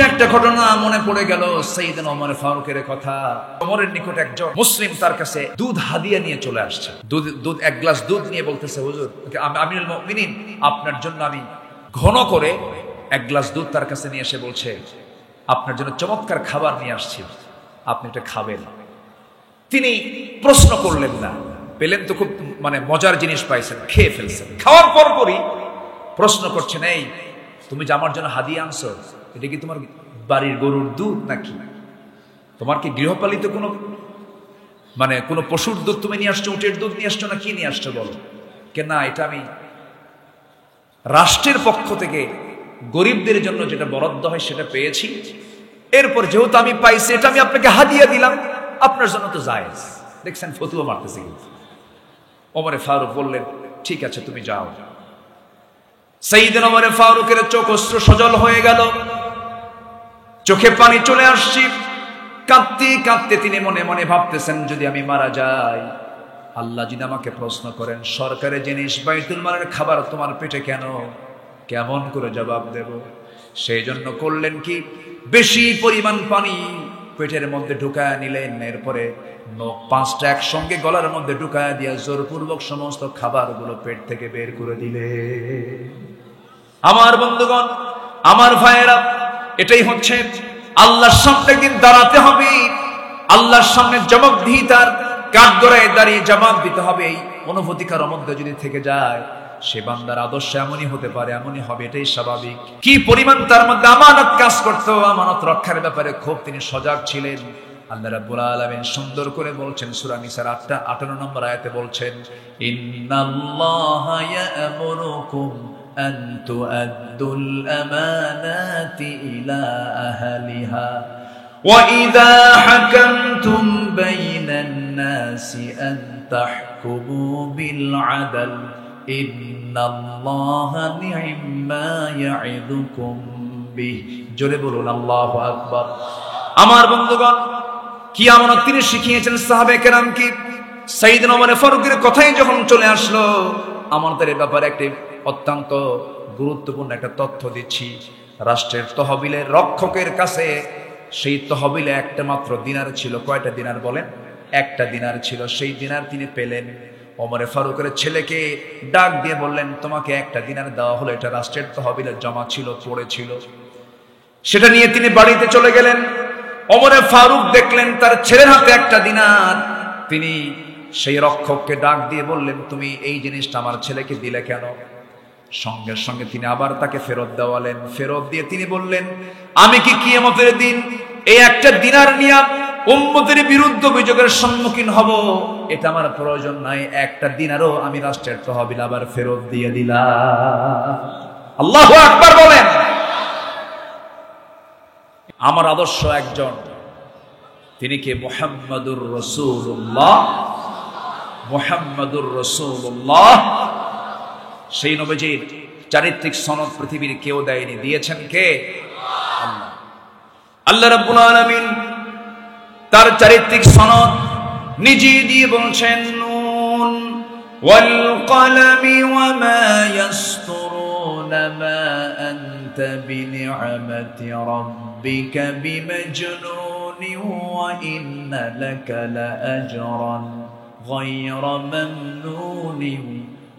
একটা ঘটনা মনে পড়ে গেল, সাইয়েদনা ওমর ফারুকের কথা। ওমরের নিকট একজন মুসলিম তার কাছে দুধ হাদিয়া নিয়ে চলে আসছে। দুধ এক গ্লাস দুধ নিয়ে বলতেছে, হুজুর আমিরুল মুমিনিন, আপনার জন্য আমি ঘন করে এক গ্লাস দুধ তার কাছে নিয়ে এসে বলছে, আপনার জন্য চমৎকার খাবার নিয়ে আসছি, আপনি এটা খাবেন। তিনি প্রশ্ন করলেন না, পেলেন তো খুব মজার জিনিস পাইছেন, খেয়ে ফেলছেন। খাওয়ার পরপরই প্রশ্ন করছেন, এই তুমি যে আমার জন্য হাদিয়া আনছো, এটা কি তোমার বাড়ির গরুর দুধ নাকি? তোমার কি গৃহপালিত কোনো পশুর দুধ তুমি নিয়ে আসছো, উটের দুধ নিয়ে আসছো, না কি নিয়ে আসছো বলো? কে না, এটা আমি রাষ্ট্রের পক্ষ থেকে গরিবদের জন্য যেটা বরাদ্দ হয় সেটা পেয়েছি, এরপর যেহেতু আমি পাইছি এটা আমি আপনাকে হাদিয়া দিলাম, আপনার জন্য তো জায়েজ। দেখছেন ফতুয়া মারতেছে কিন্তু। ওমর ফারুক বললেন, ঠিক আছে তুমি যাও। সাইয়েদনা ওমর ফারুকের চোখ অশ্রু সজল হয়ে গেল, চোখে পানি চলে আসছে। কাঁদতে কাঁদতে তিনি মনে মনে ভাবতেছেন, যদি আমি মারা যাই, আল্লাহ যদি আমাকে প্রশ্ন করেন, সরকারের জিনিস বাইতুল মালের খাবার তোমার পেটে কেন, কেমন করে জবাব দেব? সেই জন্য করলেন কি, বেশি পরিমাণ পানি পেটের মধ্যে ঢুকায় নিলেন, এরপরে নখ পাঁচটা একসঙ্গে গলার মধ্যে ঢুকায় দিয়ে জোরপূর্বক সমস্ত খাবারগুলো পেট থেকে বের করে দিলে। আমার বন্ধুগণ, আমার ভাইয়েরা, এটাই হচ্ছে আল্লাহর সামনে একদিন দাঁড়াতে হবে, আল্লাহর সামনে জবাবদিহিতার কাঠগড়ায় দাঁড়িয়ে জবাব দিতে হবে। এই অনুভূতিকার মধ্যে যদি থেকে যায়, সে বান্দার আদর্শ এমনই হতে পারে, এমনই হবে, এটাই স্বাভাবিক। কি পরিমাণ তার মধ্যে আমানত কাজ করতো, আমানত রক্ষার ব্যাপারে খুব তিনি সজাগ ছিলেন। আল্লাহ রাব্বুল আলামিন সুন্দর করে বলছেন, সূরা নিসার 58 নম্বর আয়াতে বলছেন, ইন্নাল্লাহা ইয়া'মুরুকুম আন তু'আদ্দুল আমানাতি ইলা আহলিহা ওয়া ইযা হাকামতুম বাইনান নাসি আন তাহকুমু বিল আদল ইন্নাল্লাহা নি'মা ইয়া'iদুকুম বিহি। জোরে বলুন আল্লাহু আকবার। আমার বন্ধুগণ, কি আমানত তিনি শিখিয়েছেন সাহাবে কেরামকে। সাইয়েদনা ওমর ফারুকের কথাই যখন চলে আসলো, আমানতের ব্যাপারে একটি অত্যন্ত গুরুত্বপূর্ণ একটা তথ্য দিচ্ছি। রাষ্ট্রের তহবিলের রক্ষকের কাছে সেই তহবিলে একটা মাত্র দিনার ছিল। কয়টা দিনার বলেন? একটা দিনার ছিল। সেই দিনার তিনি পেলেন। ওমর ফারুকের ছেলেকে ডাক দিয়ে বললেন, তোমাকে একটা দিনার দেওয়া হলো, এটা রাষ্ট্রের তহবিলে জমা ছিল, পড়েছিল। সেটা নিয়ে তিনি বাড়িতে চলে গেলেন। ওমর ফারুক দেখলেন তার ছেলের হাতে একটা দিনার। তিনি সেই রক্ষককে ডাক দিয়ে বললেন, তুমি এই জিনিসটা আমার ছেলেকে দিলে কেন? সঙ্গে সঙ্গে তিনি আবার তাকে ফেরত দেওয়ালেন। ফেরত দিয়ে তিনি বললেন, আমি কি কিয়ামতের দিন এই একটা দিনার নিয়ে উম্মতের বিরুদ্ধে অভিযোগের সম্মুখীন হব? এটা আমার প্রয়োজন নাই। একটা দিনারও আমি রাষ্ট্রের তহবিল আবার ফেরত দিয়ে দিলাম। আল্লাহু আকবার বলেন। আমার আদর্শ একজন, তিনি কে? মুহাম্মাদুর রাসূলুল্লাহ। মুহাম্মাদুর রাসূলুল্লাহ। সেই নবীজির চারিত্রিক সনদ পৃথিবীর কেউ দেয়নি, দিয়েছেন কে? আল্লাহ। আল্লাহ রাব্বুল আলামিন তার চারিত্রিক সনদ নিজে দিয়ে বলছেন, নুন ওয়াল কলামি ওয়া মা ইয়াসতুরুনা মা আনতা বিনি'মাতি রাব্বিকা বিমাজনুনি ওয়া ইন্না লাকা লাআজরান গায়রা মামনুনি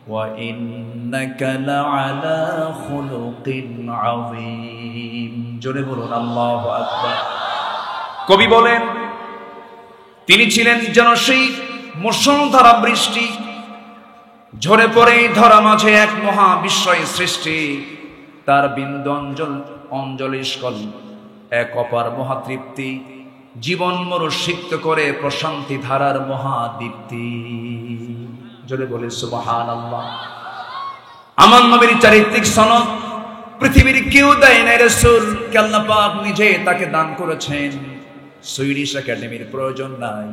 ওয়া ইন্নাকা লাআলা খুলুকিন আযীম। জোরে বলুন আল্লাহু আকবার। কবি বলেন, তিনি ছিলেন যেন সেই মুষলধারা বৃষ্টি, ঝরে পড়ে ধরা মাঝে এক মহাবিস্ময় সৃষ্টি। তার বিন্দু অঞ্জলিস্কল এক অপার মহাতৃপ্তি, জীবন মরু সিক্ত করে প্রশান্তি ধারার মহাদীপ্তি। জোরে বলে সুবহানাল্লাহ। আমার নবীর চারিত্রিক সনদ পৃথিবীর কেউ দেয় নাই। রাসূলকে আল্লাহ পাক নিজে তাকে দান করেছেন। সুইডিশ একাডেমির প্রয়োজন নাই,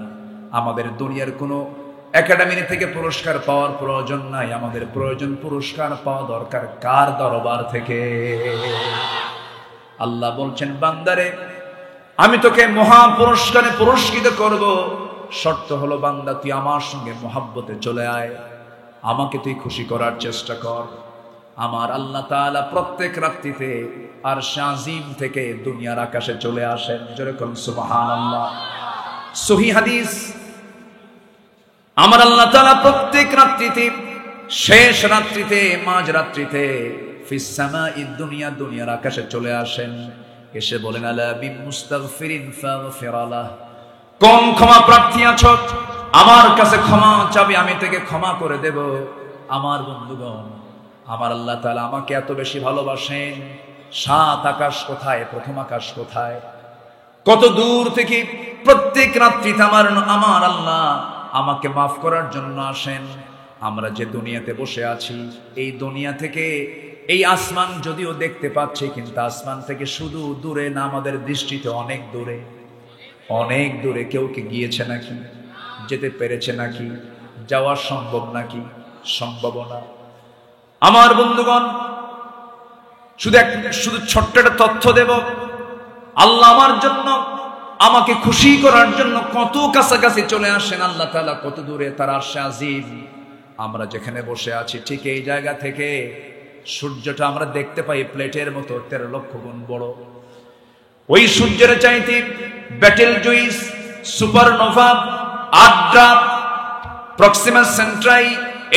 আমাদের দুনিয়ার কোনো একাডেমি থেকে পুরস্কার পাওয়ার প্রয়োজন নাই। আমাদের প্রয়োজন পুরস্কার পাওয়া দরকার কার দরবার থেকে? আল্লাহ বলছেন, বান্দারে আমি তোকে মহা পুরস্কারে পুরস্কৃত করব, শর্ত হলো বান্দা তুই আমার সঙ্গে মহাব্বতে চলে আয়, আমাকে তুই খুশি করার চেষ্টা কর। আমার আল্লাহ তাআলা প্রত্যেক রাত্রিতে আরশ আজিম থেকে দুনিয়ার আকাশে চলে আসেন। জোরে কোন সুবহানাল্লাহ। সহিহ হাদিস, আমার আল্লাহ তাআলা প্রত্যেক রাত্রিতে, শেষ রাত্রিতে, মাঝ রাত্রিতে ফিস সামাঈদ দুনিয়া, দুনিয়ার আকাশে চলে আসেন। এসে বলেন আলা বিল মুস্তাগফিরিন ফাগফির লাহ, কোন ক্ষমা প্রার্থী আছো আমার কাছে ক্ষমা চাবি, আমি থেকে ক্ষমা করে দেব। আমার বন্ধুগণ, আমার আল্লাহ তাআলা আমাকে এত বেশি ভালোবাসেন, সাত আকাশ কোথায়, প্রথম আকাশ কোথায়, কত দূর থেকে প্রত্যেক রাত্রিতে আমার আল্লাহ আমাকে মাফ করার জন্য আসেন। আমরা যে দুনিয়াতে বসে আছি, এই দুনিয়া থেকে এই আসমান যদিও দেখতে পাচ্ছি, কিন্তু আসমান থেকে শুধু দূরে না, আমাদের দৃষ্টিতে অনেক দূরে, অনেক দূরে। কেউ কি গিয়েছে নাকি? যেতে পেরেছে নাকি? যাওয়া সম্ভব নাকি? সম্ভব না। আমার বন্ধুগণ, শুধু ছোট্ট একটা তথ্য দেব। আল্লাহ আমার জন্য, আমাকে খুশি করার জন্য কত কাছাকাছি চলে আসেন আল্লাহ তাআলা, কত দূরে তার আরশে আজিম। আমরা যেখানে বসে আছি ঠিক এই জায়গা থেকে সূর্যটা আমরা দেখতে পাই প্লেটের মতো 13 লক্ষ গুণ বড়। ওই সূর্যের চাইতে battle juice, supernova, Adra, Proxima সেন্ট্রাই,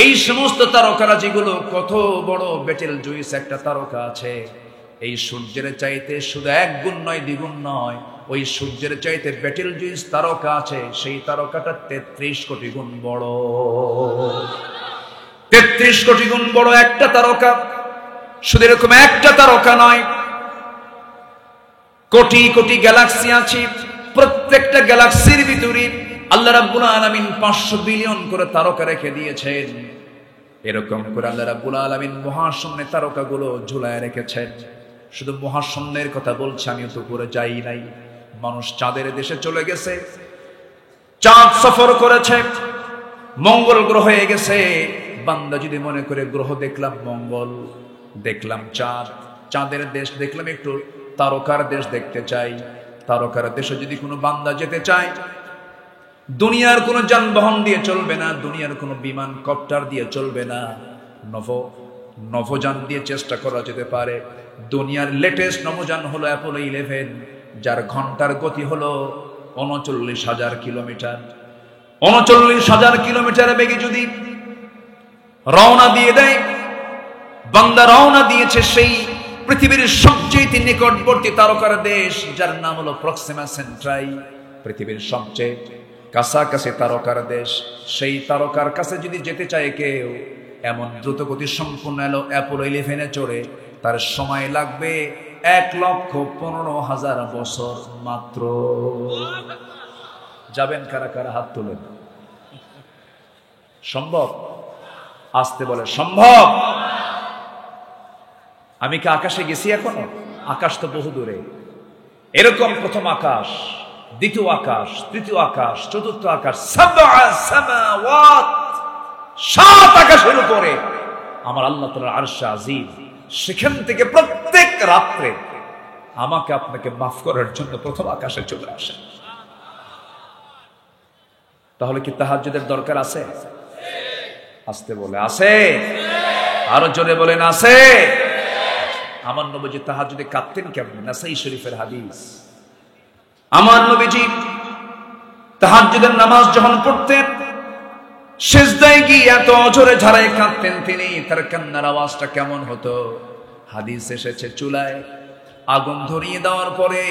এই সমস্ত তারকারাজিগুলো কত বড়। ব্যাটেল জুইস একটা তারকা আছে, এই সূর্যের চাইতে শুধু 1 গুণ নয়, 2 গুণ নয়, ওই সূর্যের চাইতে ব্যাটেল জুইস তারকা আছে, সেই তারকাটা 33 কোটি গুণ বড়। 33 কোটি গুণ বড় একটা তারকা। শুধু এরকম একটা তারকা নয়, কোটি কোটি গ্যালাক্সি আছে। প্রত্যেকটা গ্যালাক্সির ভিতরে আল্লাহ রাব্বুল আলামিন 500 বিলিয়ন করে তারকা রেখে দিয়েছেন। এরকম করে আল্লাহ রাব্বুল আলামিন মহাশূন্যে তারকাগুলো ঝুলায় রেখেছেন। শুধু মহাশূন্যের কথা বলছি, আমিও তো উপরে যাই নাই। মানুষ চাঁদের দেশে চলে গেছে, চাঁদ সফর করেছে, মঙ্গল গ্রহে গেছে। বান্দা যদি মনে করে গ্রহ দেখলাম মঙ্গল, দেখলাম চাঁদ, চাঁদের দেশ দেখলাম, একটু তারকার দেশ দেখতে চাই, তারকার দেশে যদি কোনো বান্দা যেতে চায়, দুনিয়ার কোনো যানবাহন দিয়ে চলবে না, দুনিয়ার কোনো বিমান কপ্টার দিয়ে চলবে না, নভোযান দিয়ে চেষ্টা করা যেতে পারে। দুনিয়ার লেটেস্ট নভোযান হলো অ্যাপোলো 11, যার ঘন্টার গতি হলো 39,000 কিলোমিটার। 39,000 কিলোমিটার বেগে যদি রওনা দিয়ে দেয়, বান্দা রওনা দিয়েছে সেই পৃথিবীর সবচেয়ে নিকটবর্তী তারকার দেশ, যার নাম হলো প্রক্সিমা সেন্ট্রাই। পৃথিবীর সবচেয়ে কাছাকাছি তারকার দেশ, সেই তারকার কাছে যদি যেতে চায় কেউ, এমন দ্রুতগতি সম্পূর্ণ অ্যাপোলো 11 চড়ে তার সময় লাগবে 1,15,000 বছর মাত্র। যাবেন কারা কারা? হাত তোলেন। সম্ভব? আসতে বলে সম্ভব। আমি কি আকাশে গেছি এখনো? আকাশ তো বহু দূরে। এরকম প্রথম আকাশ, দ্বিতীয় আকাশ, তৃতীয় আকাশ, চতুর্থ আকাশ, 7 আকাশের উপরে আমার আল্লাহ তাআলার আরশে আজিম। সেখান থেকে প্রত্যেক রাত্রে আমাকে আপনাকে মাফ করার জন্য প্রথম আকাশে চলে আসেন। তাহলে কি তাহাজ্জুদের দরকার আছে? আসতে বলে আছে, আরো জোরে বলেন আছে। আমার নবীজি তাহাজ্জুদে কাঁদতেন কেমন? নাসাই শরীফের হাদিস। আমার নবীজি তাহাজ্জুদের নামাজ যখন পড়তেন, সিজদায় গিয়ে এত জোরে ঝাড়ায় কাঁদতেন তিনি, তার কান্নার আওয়াজটা কেমন হতো? হাদিস এসেছে, চুলায় আগুন ধরিয়ে দেওয়ার পরে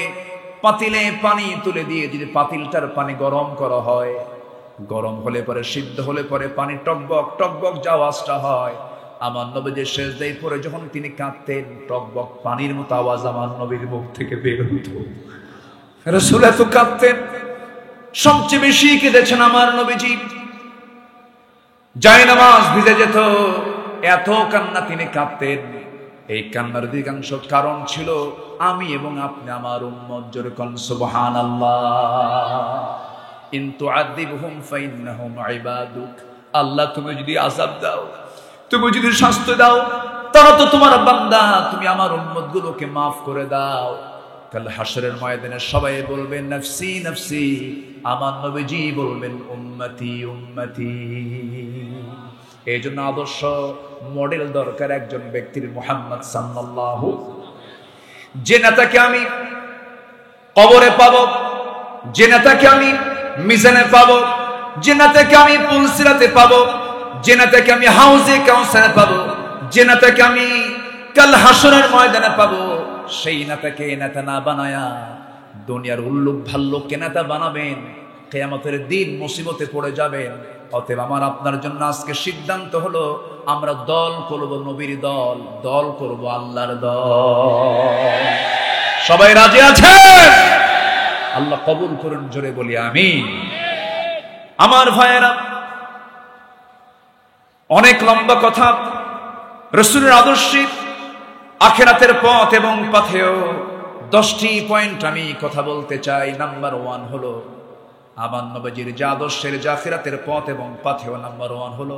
পাতিলে পানি তুলে দিয়ে যদি পাতিলটার পানি গরম করা হয়, গরম হলে পরে, সিদ্ধ হলে পরে পানি টকবক টকবক যে আওয়াজটা হয়, আমার নবীজি সিজদায় পড়ে যখন তিনি কাঁদতেন, টকবক পানির মতো আওয়াজ আমার নবীর মুখ থেকে বের হতো। রাসূল এত কাঁদতেন, সবচেয়ে বেশি কেঁদেছেন আমার নবীজি। যায় নামাজ ভিজে যেত, এত কান্না তিনি কাঁদতেন। এই কান্নার অধিকাংশ কারণ ছিল আমি এবং আপনি, আমার উম্মত। জোরে কোন সুবহানাল্লাহ। ইন তুআযিবহুম ফাইন্নাহুম ইবাদুক। আল্লাহ তুমি যদি আযাব দাও, তুমি যদি শাস্তি দাও, তারা তো তোমার বান্দা, তুমি আমার উম্মতগুলোকে মাফ করে দাও। কাল হাশরের ময়দানে সবাই বলবেন নফসি নফসি, আমার নবীজি বলবেন উম্মতি উম্মতি। এই জন্য আদর্শ মডেল দরকার একজন ব্যক্তির, মুহাম্মদ সাল্লাল্লাহু। যে নেতাকে আমি কবরে পাবো, যে নেতাকে আমি মিজানে পাবো, যে নেতাকে আমি পুলসিরাতে পাবো, যে নেতাকে আমি হাউজে কাউসারে পাবো, যে নেতাকে আমি কাল হাসরের ময়দানে পাবো, সেই নেতাকে নেতা না বানায়া দুনিয়ার উল্লুক ভাল্লুককে নেতা বানাবেন, কিয়ামতের দিন মুসিবতে পড়ে যাবেন। অতএব আমার আপনার জন্য আজকে সিদ্ধান্ত হলো, আমরা দল করব নবীর দল, দল করব আল্লাহর দল। সবাই রাজি আছেন? আল্লাহ কবুল করুন, জোরে বলি আমিন। আমার ভাইয়েরা, অনেক লম্বা কথা, রাসূলের আদর্শে আখিরাতের পথ এবং পথেও 10টি পয়েন্ট আমি কথা বলতে চাই। নাম্বার 1 হলো আমার নবীজির যে আদর্শের যে আখিরাতের পথ এবং পথেও নাম্বার 1 হলো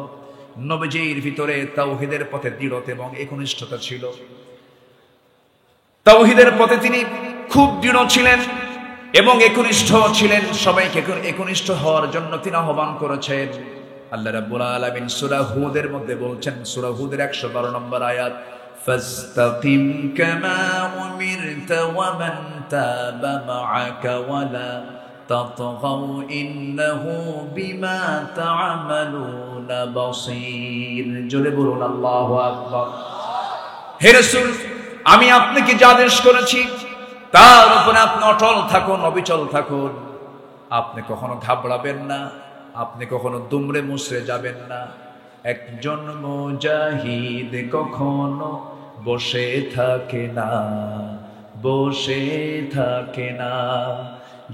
নবীজির ভিতরে তাওহীদের পথে দৃঢ়তা এবং একনিষ্ঠতা ছিল। তাওহীদের পথে তিনি খুব দৃঢ় ছিলেন এবং একনিষ্ঠ ছিলেন। সবাইকে একনিষ্ঠ হওয়ার জন্য তিনি আহ্বান করেছেন। আল্লাহ রাব্বুল আলামিন সূরা হুদের মধ্যে বলছেন, সূরা হুদের 112 নম্বর আয়াত, ফাস্তাকিম কামা উমিরতা ওয়া মান তাবা মাআকা ওয়ালা তাতগাউ ইন্নাহু বিমা তা'মালুনা বাসীর। জোরে বলুন আল্লাহু আকবার। হে রাসূল, আমি আপনাকে যা আদেশ করেছি তার উপরে আপনি অটল থাকুন, অবিচল থাকুন। আপনি কখনো ঘাবড়াবেন না, আপনি কখনো দুমড়ে মুচড়ে যাবেন না। একজন মুজাহিদ কখনো বসে থাকে না, বসে থাকে না।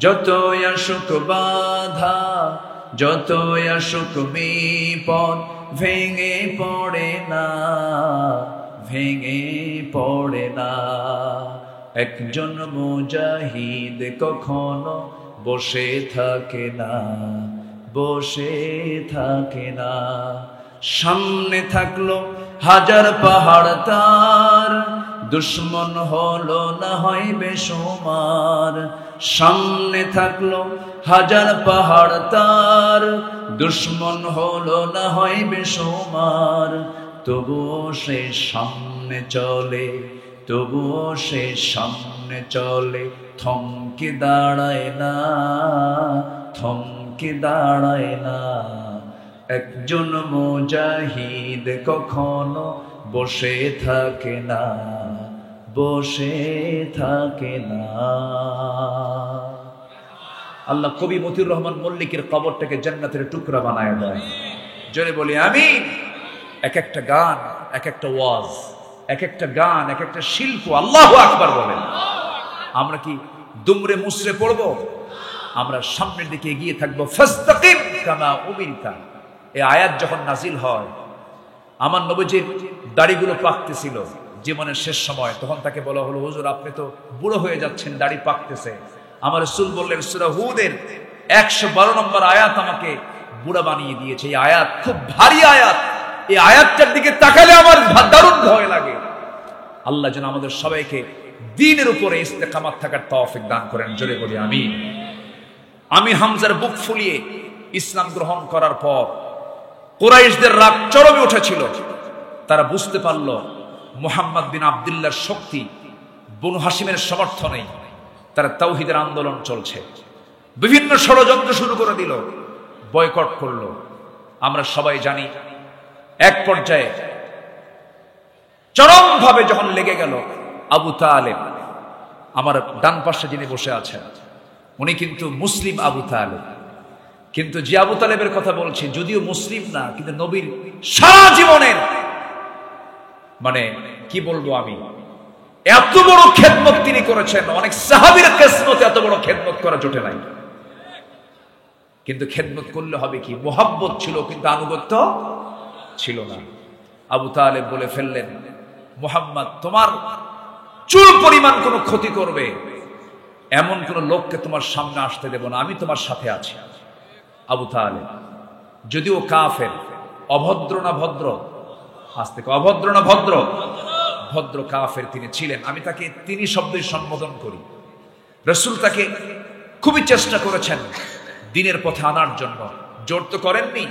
যতই আসুক বাধা, যতই আসুক বিপদ, ভেঙে পড়ে না, ভেঙে পড়ে না। একজন মুজাহিদ কখনো বসে থাকে না, বসে থাকে না। সামনে থাকলো হাজার পাহাড় তার, দুশ্মন হলো না হয় বেসুমার। সামনে থাকলো হাজার পাহাড় তার, দুশ্মন হলো না হয় বেসুমার। তবুও সে সামনে চলে, তবুও সে সামনে চলে, থমকে দাঁড়ায় না, থমকে দাঁড়ায় না। একজন মুজাহিদ কখনো বসে থাকে না, বসে থাকে না। আল্লাহ কবি মতিউর রহমান মল্লিকের কবরটাকে জান্নাতের টুকরা বানায় দেয়। জোরে বলি আমিন। এক একটা গান, এক একটা ওয়াজ, এক একটা গান, এক একটা শিল্প। আল্লাহু আকবার বলেন। আমরা কি দুমড়ে মুচড়ে পড়বো? আমরা সামনের দিকে এগিয়ে থাকবো। ফাস্তাকিম কামা উমিরতা। এই আয়াত যখন নাজিল হয়, আমার নবীজির দাড়িগুলো পাকতেছিল, জীবনের শেষ সময়। তখন তাকে বলা হলো, হুজুর আপনি তো বুড়ো হয়ে যাচ্ছেন, দাড়ি পাকতেছে। আমার রাসূল বললেন, সূরা হুদের 112 নম্বর আয়াত আমাকে বুড়া বানিয়ে দিয়েছে। এই আয়াত খুব ভারী আয়াত। এই আয়াতটার দিকে তাকালে আমার দারুণ ভয় লাগে। আল্লাহ যেন আমাদের সবাইকে দ্বীনের উপরে ইস্তেকামাত থাকার তৌফিক দান করেন। জোরে বলি আমিন। আমি হামজার বুক ফুলিয়ে ইসলাম গ্রহণ করার পর কুরাইশদের রাগ চরমে উঠেছিল। তারা বুঝতে পারল মুহাম্মদ বিন আব্দুল্লাহর শক্তি বনু হাশিমের সমর্থনেই তারা তাওহীদের আন্দোলন চলছে। বিভিন্ন ষড়যন্ত্র শুরু করে দিল, বয়কট করলো। আমরা সবাই জানি এক পর্যায়ে চরমভাবে যখন লেগে গেল, আবু তালেব, আমার ডান পাশে যিনি বসে আছেন, উনি কিন্তু মুসলিম আবু তালেব। কিন্তু যে আবু তালেবের কথা বলছি, যদিও মুসলিম না, কিন্তু নবীর সারা জীবনের মানে কি বলবো আমি, এত বড় খেদমত তিনি করেছেন। অনেক সাহাবীর কিসমতে এত বড় খেদমত করা জোটে নাই। কিন্তু খেদমত করলে হবে কি, মোহাব্বত ছিল কিন্তু আনুগত্য ছিল না। আবু তালেব বলে ফেললেন, মুহাম্মদ তোমার চুল পরিমাণ কোনো ক্ষতি করবে এমন কোন লোককে তোমার সামনে আসতে দেব না, আমি তোমার সাথে আছি। আবু তালেব যদিও কাফের, অভদ্র না ভদ্র, আজ থেকে অভদ্র না ভদ্র, ভদ্র কাফের তিনি ছিলেন। আমি তাকে তিনি শব্দে সম্বোধন করি। রাসূল তাকে খুবই চেষ্টা করেছেন দ্বীনের পথে আনার জন্য। জোর তো করেননি,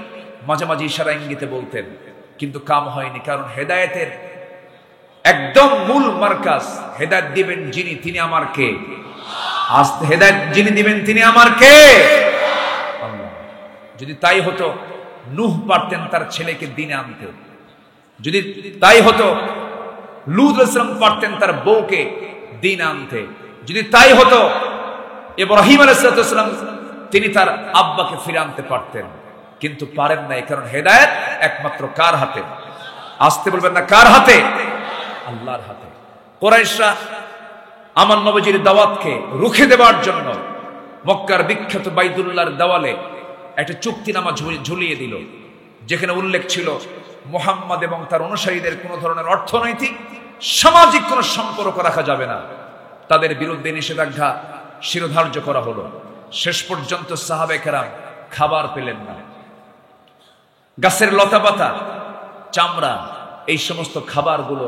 মাঝে মাঝে ইশারা ইঙ্গিতে বলতেন কিন্তু কাম হয়নি, কারণ হেদায়েতের একদম মূল মার্কাজ, হেদায়েত দিবেন যিনি, তিনি আমার কে? আস্তে হেদায়েত যিনি দিবেন তিনি আমার কে? আল্লাহ। যদি তাই হতো নূহ পারতেন তার ছেলেকে দ্বীনে আনতে, যদি তাই হতো লূত আলাইহিস সালাম পারতেন তার বউকে দ্বীনে আনতে, যদি তাই হতো ইব্রাহিম আলাইহিস সালাম তিনি তার আব্বাকে ফিরে আনতে পারতেন, কিন্তু পারেন নাই, কারণ হেদায়েত একমাত্র কার হাতে? আসতে বলবেন না, কার হাতে? আল্লাহর হাতে। কুরাইশরা আমার নবীজির দাওয়াতকে রুখে দেওয়ার জন্য মক্কার বিখ্যাত বাইতুল্লাহর দেওয়ালে একটা চুক্তিনামা ঝুলিয়ে দিল, যেখানে উল্লেখ ছিল মুহাম্মদ এবং তার অনুসারীদের কোন ধরনের অর্থনৈতিক সামাজিক কোন সম্পর্ক রাখা যাবে না। তাদের বিরুদ্ধে নিষেধাজ্ঞা শিরোধার্য করা হলো। শেষ পর্যন্ত সাহাবায়ে কেরাম খাবার পেলেন না। গাছের লতাপাতা, চামড়া, এই সমস্ত খাবারগুলো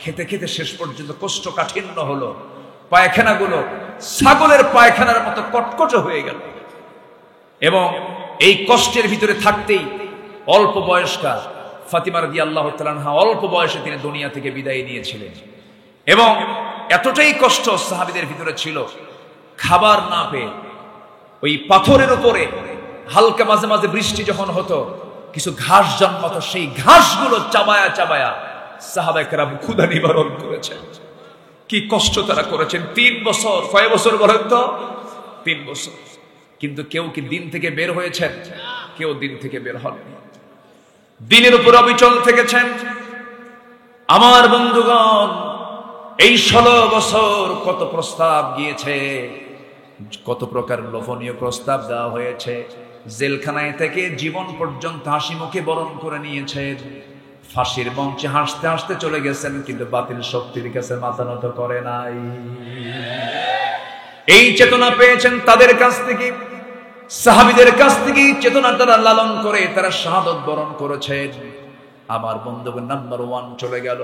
খেতে খেতে শেষ পর্যন্ত কোষ্ঠকাঠিন্য হলো। পায়খানাগুলো ছাগলের পায়খানার মতো কটকট হয়ে গেল। এবং এই কষ্টের ভিতরে থাকতেই অল্প বয়স্কা ফাতিমা রাদিয়াল্লাহু তাআলা আনহা অল্প বয়সে তিনি দুনিয়া থেকে বিদায় নিয়েছিলেন। এবং এতটাই কষ্ট সাহাবীদের ভিতরে ছিল, খাবার না পেয়ে ওই পাথরের উপরে হালকা মাঝে মাঝে বৃষ্টি যখন হতো কিছু ঘাস জন্মাতো, সেই ঘাসগুলো চাবায়া চাবায়া সাহাবায়ে কেরাম ক্ষুধা নিবারণ করেছেন। কি কষ্ট তারা করেছেন! 3 বছর। কয় বছর বলেন তো? 3 বছর। কিন্তু কেউ কি দিন থেকে বের হয়েছেন? কেউ দিন থেকে বের হননি। দিনের উপর অবিচল থেকেছেন। আমার বন্ধুগণ, এই 16 বছর কত প্রস্তাব গিয়েছে, কত প্রকার লোভনীয় প্রস্তাব দেওয়া হয়েছে। জেলখানায় থেকে জীবন পর্যন্ত হাসি মুখে বরণ করে নিয়েছেন। ফাঁসির মঞ্চে হাসতে হাসতে চলে গেছেন, কিন্তু বাতিল শক্তির কাছে মাথা নত করে নাই। এই চেতনা পেয়েছেন তাদের কাছ থেকে, সাহাবীদের কাছ থেকে। চেতনা তারা লালন করে তারা শাহাদত বরণ করেছেন। আমার বন্ধুগণ, নাম্বার 1 চলে গেল।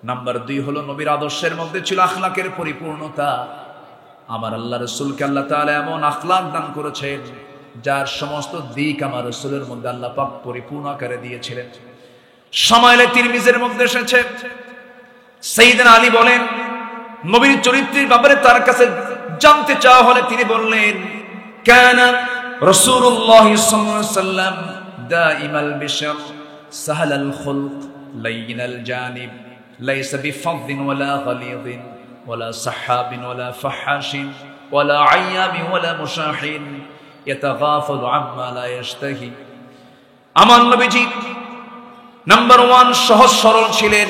নাম্বার 2 হলো নবীর আদর্শের মধ্যে ছিল আখলাকের পরিপূর্ণতা। আমার আল্লাহ রাসূলকে আল্লাহ তাআলা এমন আখলাক দান করেছেন যার সমস্ত দিক আমার রাসূলের মধ্যে আল্লাহ পাক পরিপূর্ণ আকারে দিয়েছিলেন। শামাইলে তিরমিজির মধ্যে এসেছে, সাইয়েদনা আলী বলেন, নবীর চরিত্রের ব্যাপারে তার কাছে জানতে চাওয়া হলে তিনি বললেন, কানা রাসূলুল্লাহ সাল্লাল্লাহু আলাইহি ওয়াসাল্লাম দাইমাল বিশর সাহালাল খুলক লাইনাল জানিব লাইসা বিফাদ্দিন ওয়ালা গালিযিন ওয়ালা সাহাবিন ওয়ালা ফাহাশিন ওয়ালা আইয়াবিন ওয়ালা মুশাহিন ইয়াতাগাফালু আম্মা লা ইয়াশতাহি। আমার নবীজি নাম্বার 1 সহজ সরল ছিলেন।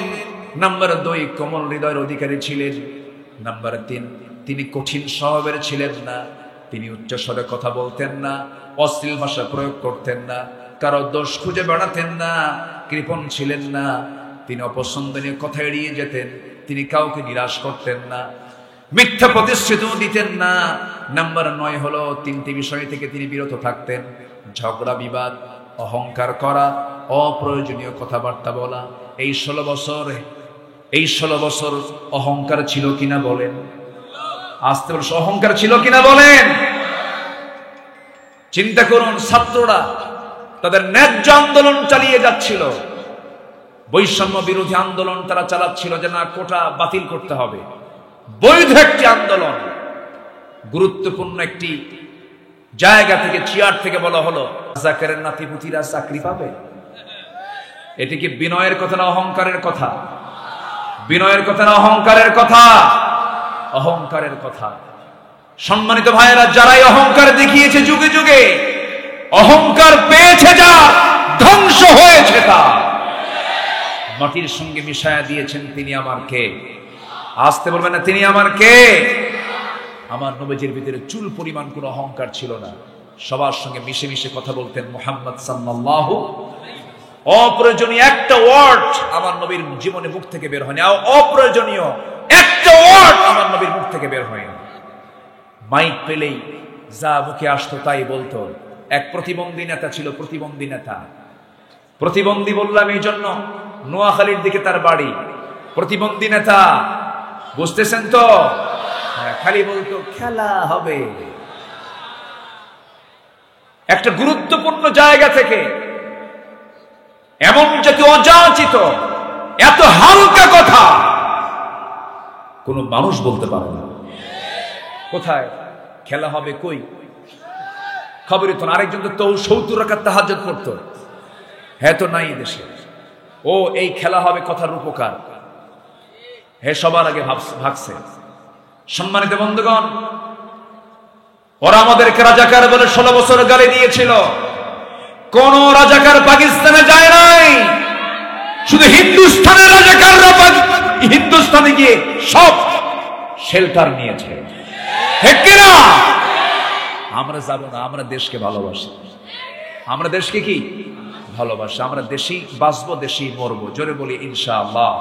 নাম্বার 2 কোমল হৃদয়ের অধিকারী ছিলেন। নাম্বার 3 তিনি কঠিন স্বভাবের ছিলেন না। তিনি উচ্চ স্বরে কথা বলতেন না, অশ্লীল ভাষা প্রয়োগ করতেন না, কারো দোষ খুঁজে বেড়াতেন না, কৃপণ ছিলেন না। তিনি অপছন্দনীয় কথা এড়িয়ে যেতেন। তিনি কাউকে নিরাশ করতেন না, মিথ্যা প্রতিশ্রুতিও দিতেন না। নাম্বার 9 হলো 3টি বিষয় থেকে তিনি বিরত থাকতেন: ঝগড়া বিবাদ, অহংকার করা, অপ্রয়োজনীয় কথাবার্তা বলা। এই 16 বছর অহংকার ছিল কিনা বলেন? আসতে বলছ, অহংকার ছিল কিনা বলেন? চিন্তা করুন, ছাত্ররা তাদের ন্যায্য আন্দোলন চালিয়ে যাচ্ছিল, বৈষম্য বিরোধী আন্দোলন তারা চালাচ্ছিল যে না, কোটা বাতিল করতে হবে, বৈধ একটি আন্দোলন। গুরুত্বপূর্ণ একটি জায়গা থেকে, চেয়ার থেকে বলা হলো, রাজাকারের নাতিপুতিরা চাকরি পাবে। এটি কি বিনয়ের কথা না অহংকারের কথা? বিনয়ের কথা না অহংকারের কথা? অহংকারের কথা। সম্মানিত ভাইয়েরা, যারাই অহংকার দেখিয়েছে যুগে যুগে, অহংকার পেয়েছে যা, ধ্বংস হয়েছে তা। মাটির সঙ্গে মিশায়া দিয়েছেন তিনি আমার কে? আসতে বলবেন না, তিনি আমার কে? আমার নবীজির ভিতরে চুল পরিমাণ কোনো অহংকার ছিল না। সবার সঙ্গে মিশে মিশে কথা বলতেন মুহাম্মদ সাল্লাল্লাহু। অপ্রয়োজনীয় একটা ওয়ার্ড আমার নবীর জীবনে মুখ থেকে বের হয়নি। অপ্রয়োজনীয় একটা ওয়ার্ড আমার নবীর মুখ থেকে বের হয়নি। মাইক পেলেই যা মুখে আসতো তাই বলতো। এক প্রতিবন্ধী নেতা ছিল, প্রতিবন্ধী নেতা। প্রতিবন্ধী বললাম এই জন্য, নোয়াখালীর দিকে তার বাড়ি। প্রতিবন্ধী নেতা, বুঝতেছেন তো? খালি বলতো খেলা হবে। একটা গুরুত্বপূর্ণ জায়গা থেকে এমন জাতি অযাচিত, এত হালকা কথা কোন মানুষ বলতে পারে না। কোথায় খেলা হবে? কই খবরই তো। আরেকজন তো 70 রাকাত তাহাজ্জুদ পড়তো, হ্যাঁ তো নাই দেশে। ও এই খেলা হবে কথার রূপকার, হ্যাঁ সবার আগে ভাগছে। সম্মানিত বন্ধুগণ, ওরা আমাদেরকে রাজাকার বলে 16 বছর গালি দিয়েছিল। কোন রাজাকার পাকিস্তানে যায় নাই, শুধু হিন্দুস্তানের রাজাকাররা হিন্দুস্তানে গিয়ে সব শেল্টার নিয়েছে। ঠিক কিনা? আমরা যাব না, আমরা দেশকে ভালোবাসি। আমরা দেশকে কি ভালোবাসি? আমরা দেশি বাঁচবো, দেশি মরবো। জোরে বলি ইনশাআল্লাহ,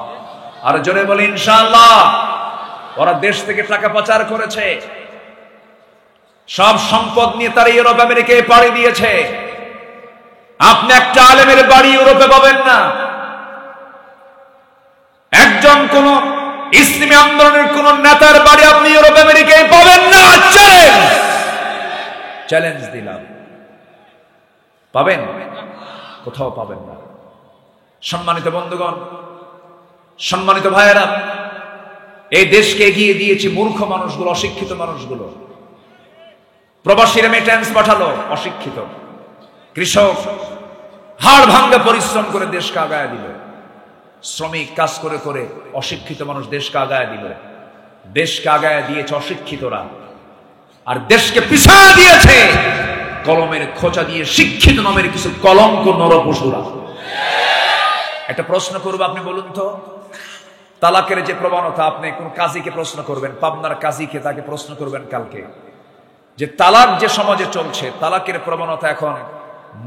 আর জোরে বলি ইনশাআল্লাহ। ওরা দেশ থেকে টাকা পাচার করেছে, সব সম্পদ নিয়ে তারা ইউরোপ আমেরিকায় পাড়ি দিয়েছে। আপনি একটা আলেমের বাড়ি ইউরোপে পাবেন না, একজন কোন ইসলামী আন্দোলনের কোন নেতার বাড়ি আপনি ইউরোপ আমেরিকায় পাবেন না। চ্যালেঞ্জ দিলাম, পাবেন? কোথাও পাবেন না। সম্মানিত বন্ধুগণ, সম্মানিত ভাইয়েরা, এই দেশকে এগিয়ে দিয়েছে মূর্খ মানুষগুলো, অশিক্ষিত মানুষগুলো। প্রবাসী রেমিটেন্স পাঠালো, অশিক্ষিত। কৃষক হাড় ভাঙ্গা পরিশ্রম করে দেশকে আগায় দিল। শ্রমিক কাজ করে করে অশিক্ষিত মানুষ দেশকে আগায় দিল। দেশকে আগায় দিয়েছে অশিক্ষিতরা, আর দেশকে পিছায় দিয়েছে কলমের খোঁচা দিয়ে শিক্ষিত নামের কিছু কলঙ্ক নরপশুরা। একটা প্রশ্ন করবো, আপনি বলুন তো, তালাকের যে প্রবণতা, আপনি কোন কাজীকে প্রশ্ন করবেন, পাবনার কাজীকে, তাকে প্রশ্ন করবেন কালকে, যে তালাক যে সমাজে চলছে, তালাকের প্রবণতা এখন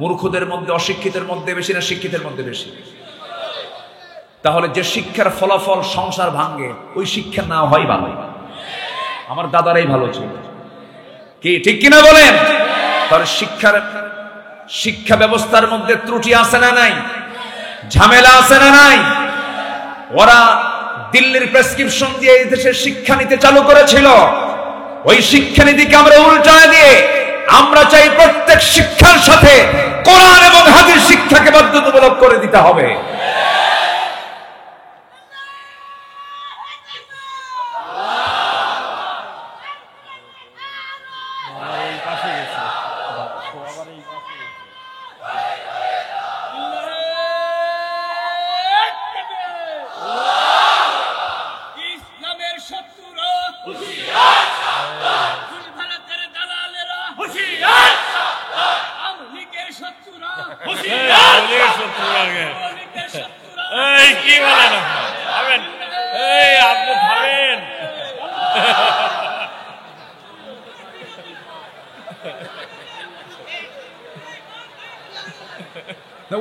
মূর্খদের মধ্যে, অশিক্ষিতের মধ্যে বেশি না শিক্ষিতের মধ্যে বেশি? তাহলে যে শিক্ষার ফলাফল সংসার ভাঙ্গে, ওই শিক্ষা না হয় ভালো। আমার দাদারাই ভালো ছিল, কি ঠিক কিনা বলেন? তাহলে শিক্ষা ব্যবস্থার মধ্যে ত্রুটি আছে না নাই? ঝামেলা আছে না নাই? ওরা দিল্লির প্রেসক্রিপশন দিয়ে এই দেশের শিক্ষানীতি চালু করেছিল। ওই শিক্ষানীতিকে আমরা উল্টায় দিয়ে আমরা চাই প্রত্যেক শিক্ষার সাথে কোরআন এবং হাদিস শিক্ষাকে বাধ্যতামূলক করে দিতে হবে।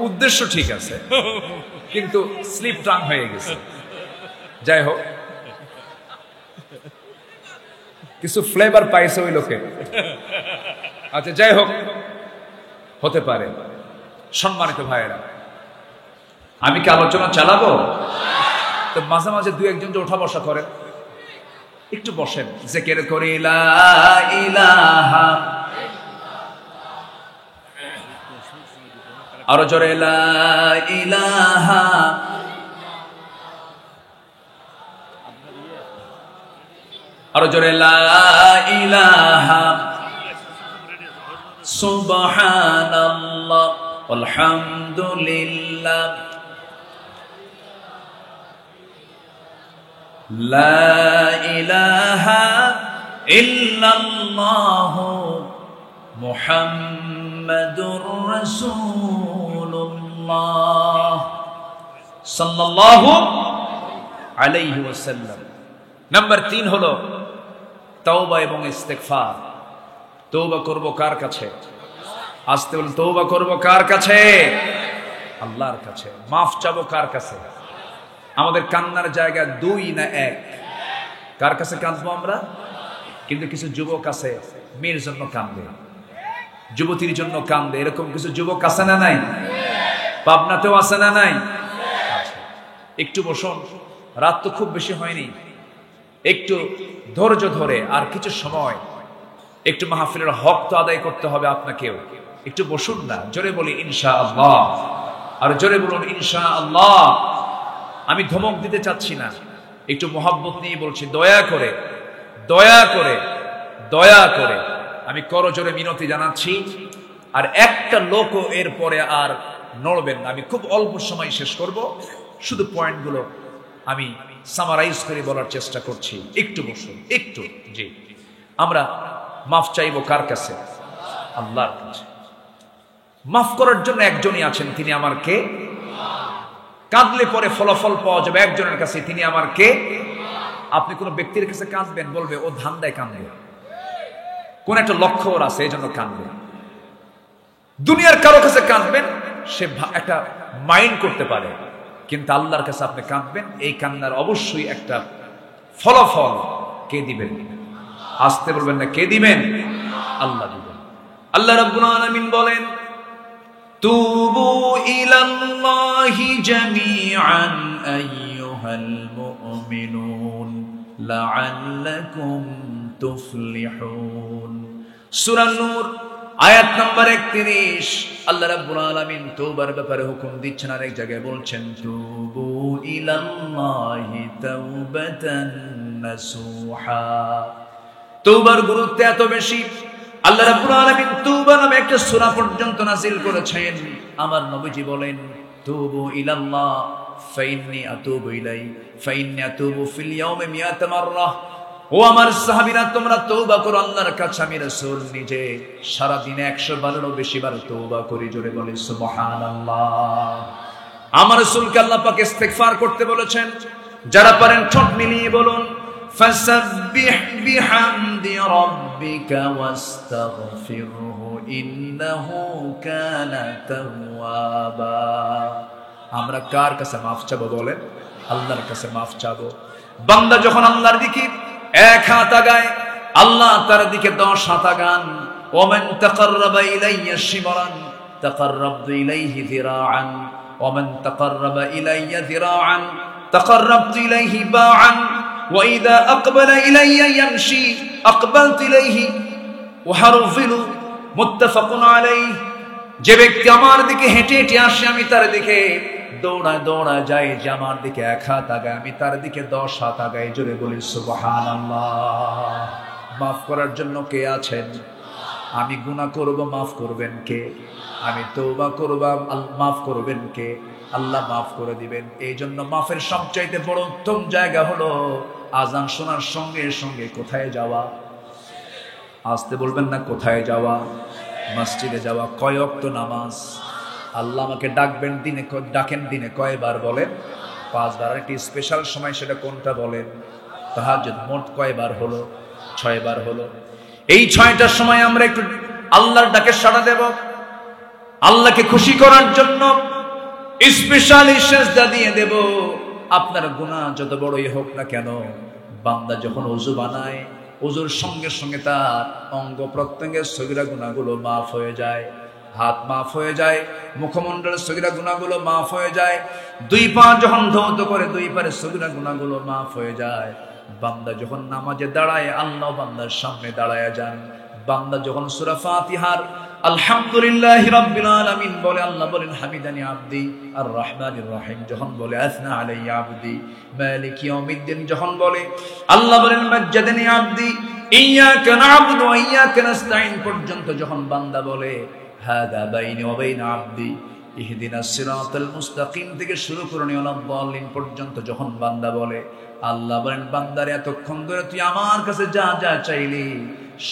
উদ্দেশ্য ঠিক আছে, কিন্তু স্লিপ টাং হয়ে গেছে। যাই হোক, কিছু ফ্লেভার পাইছে ওই লোকে। আচ্ছা, যাই হোক, হতে পারে। সম্মানিত ভাইয়েরা, আমি কি আলোচনা চালাবো? তো মাঝে মাঝে দু একজন যে ওঠা বসা করেন, একটু বসেন, জিকির করি লা ইলাহা, আরো জোরে লা ইলাহা, আরো জোরে লা ইলাহা, সুবহানাল্লাহ আলহামদুলিল্লাহ, লা ইলাহা ইল্লাল্লাহু মুহাম্মাদুর রাসূলুল্লাহ সাল্লাল্লাহু আলাইহি ওয়াসাল্লাম। নাম্বার 3 হলো তওবা এবং ইস্তেগফার। তওবা করব কার কাছে? আস্তে বলুন, তওবা করব কার কাছে? আল্লাহর কাছে। মাফ চাবো কার কাছে? আমাদের কান্নার জায়গা 2 না 1? কার কাছে কাঁদবো আমরা? কিন্তু কিছু যুবক আছে মেয়ের জন্য কান্দে, যুবতীর জন্য কান্দে। এরকম কিছু যুবক আছে না নাই? পাবনাতেও আছে না নাই? একটু বসুন, রাত তো খুব বেশি হয়নি, একটু ধৈর্য ধরে আর কিছু সময় একটু মাহফিলের হক তো আদায় করতে হবে আপনাকেও। একটু বসুন না, জোরে বলি ইনশাআল্লাহ। আর জোরে বলুন ইনশাআল্লাহ। আমি ধমক দিতে চাচ্ছি না, একটু মহব্বত নিয়ে বলছি, দয়া করে দয়া করে দয়া করে আমি করজোরে মিনতি জানাচ্ছি, আর একটা লোকও এরপরে আর নড়বেন না। আমি খুব অল্প সময় শেষ করব, শুধু পয়েন্টগুলো আমি সামারাইজ করে বলার চেষ্টা করছি। একটু বসুন, একটু। জি, আমরা মাফ চাইবো কার কাছে? আল্লাহর কাছে। মাফ করার জন্য একজনই আছেন, তিনি আমার কে? কাঁদলে পরে ফলাফল পাওয়া যাবে একজনের কাছে, তিনি আমার কে? আপনি কোন ব্যক্তির কাছে কাঁদবেন, বলবে ও ধান্দায় কাঁদবে, কোন একটা লক্ষ্য ওর আছে এই জন্য কাঁদবে। দুনিয়ার কারো কাছে কাঁদবেন, সে একটা মাইন্ড করতে পারে, কিন্তু আল্লাহর কাছে আপনি কাঁদবেন, এই কান্নার অবশ্যই একটা ফলাফল কে দিবেন? আসতে বলবেন না, কে দিবেন? আল্লাহ দিবেন। আল্লাহ রাব্বুল আলামিন বলেন, তুবু ইলাল্লাহি জামিআন আইয়ুহাল মুমিনুন লাআল্লাকুম তুফলিহুন। সূরা নূর আয়াত নাম্বার 31। আল্লাহ রাব্বুল আলামিন তওবার ব্যাপারে হুকুম দিচ্ছেন, আর এক জায়গায় বলছেন তুবু ইলাল্লাহি তাওবাতান নাসুহা। তওবার গুরুত্ব এত বেশি, আল্লাহ রাব্বুল আলামিন তওবা নামে একটা সূরা পর্যন্ত নাযিল করেছেন। আমার নবীজি বলেন, তুবু ইলাল্লাহ ফাইন্নী আতুবু ইলাই ফাইন্নী আতুবু ফিল ইয়াউমি মিয়াতা মাররা। ও আমার সাহাবীরা, তোমরা তওবা করো আল্লাহর কাছে, আমি রাসূল নিজে সারা দিনে 100 বারেরও বেশি বার তওবা করি। জোরে বলে সুবহানাল্লাহ। আমার রাসূলকে আল্লাহ পাক ইস্তিগফার করতে বলেছেন, যারা পারেন ঠোঁট মিলিয়ে বলুন, ফাসাব্বিহ বিহামদি রাব্বিকা ওয়াস্তাগফিরহু ইন্নাহু কানা তাওয়াবা। আমরা কার কাছে মাফ চাবো বলেন? আল্লাহর কাছে মাফ চাবো। বান্দা যখন আল্লাহর দিকে 1 হাত আগায়, আল্লাহ তার দিকে 10 হাত আগান। ওমান তাকাররাবা ইলাইয়া শিবরান তাকাররাবতু ইলাইহি যিরাআন ওমান তাকাররাবা ইলাইয়া যিরাআন তাকাররাবতু ইলাইহি বাআন ওয়া ইযা আকবালা ইলাইয়া ইয়ামশি আকবালতু ইলাইহি ওয়া হারফিলু মুত্তাফাকুন আলাইহি। যে ব্যক্তি আমার দিকে হেঁটে হেঁটে আসে, আমি তার দিকে দৌড়ায় দৌড়ায় যাই, যে আমার দিকে 1 হাত আগায়, আমি তার দিকে 10 হাত আগাই। জোরে বলি সুবহানাল্লাহ। মাফ করার জন্য কে আছেন? আমি গুনাহ করব, মাফ করবেন কে? আমি তওবা করব, মাফ করবেন কে? আল্লাহ মাফ করে দিবেন। এই জন্য মাফের সবচাইতে বড় উত্তম জায়গা হলো আজান শোনার সঙ্গে সঙ্গে কোথায় যাওয়া? আসতে বলবেন না, কোথায় যাওয়া? মসজিদে যাওয়া। কয় ওয়াক্ত নামাজ? আল্লাহ আমাকে ডাকেন দিনে কয়বার বলেন? 5 বার। একটি স্পেশাল সময়, সেটা কোনটা বলেন? তাহাজ্জুদ। মোট কয়বার হলো? 6 বার হলো। এই 6টার সময় আমরা একটু আল্লাহর ডাকে সাড়া দেব, আল্লাহকে খুশি করার জন্য স্পেশালি সেজদা দিয়ে দেব। আপনার গুনাহ যত বড়ই হোক না কেন, বান্দা যখন ওযু বানায়, ওযুর সঙ্গে সঙ্গে তার অঙ্গ প্রত্যঙ্গের সগীরা গুনাহগুলো মাফ হয়ে যায়। হাত মাফ হয়ে যায়, মুখমণ্ডলের সগীরা গুনাহগুলো মাফ হয়ে যায়। 2 পা যখন ধৌত করে, 2 পায়ের সগীরা গুনাহগুলো মাফ হয়ে যায়। বান্দা যখন নামাজে দাঁড়ায়, আল্লাহ বান্দার সামনে দাঁড়ায়া যান। বান্দা যখন সূরা ফাতিহার আলহামদুলিল্লাহি রাব্বিল আলামিন বলে, আল্লাহ বলেন হামিদানি আবদি। আর রহমানির রহিম যখন বলে, আসনা আলাইয়া আবদি। মালিক ইয়াউমিদ্দিন যখন বলে, আল্লাহ বলেন মাজ্জাদানি আবদি। ইয়্যাকা না'বুদু ওয়া ইয়্যাকা নাস্তাঈন পর্যন্ত যখন বান্দা বলে, হাদা বাইনি ওয়া বাইনা আবদি ইহদিনাস সিরাতাল মুস্তাকিম থেকে শুরু করে ওয়ালাদ-দাল্লিন পর্যন্ত যখন বান্দা বলে, আল্লাহ বলেন বান্দারে এতক্ষণ ধরে তুই আমার কাছে যা যা চাইলি,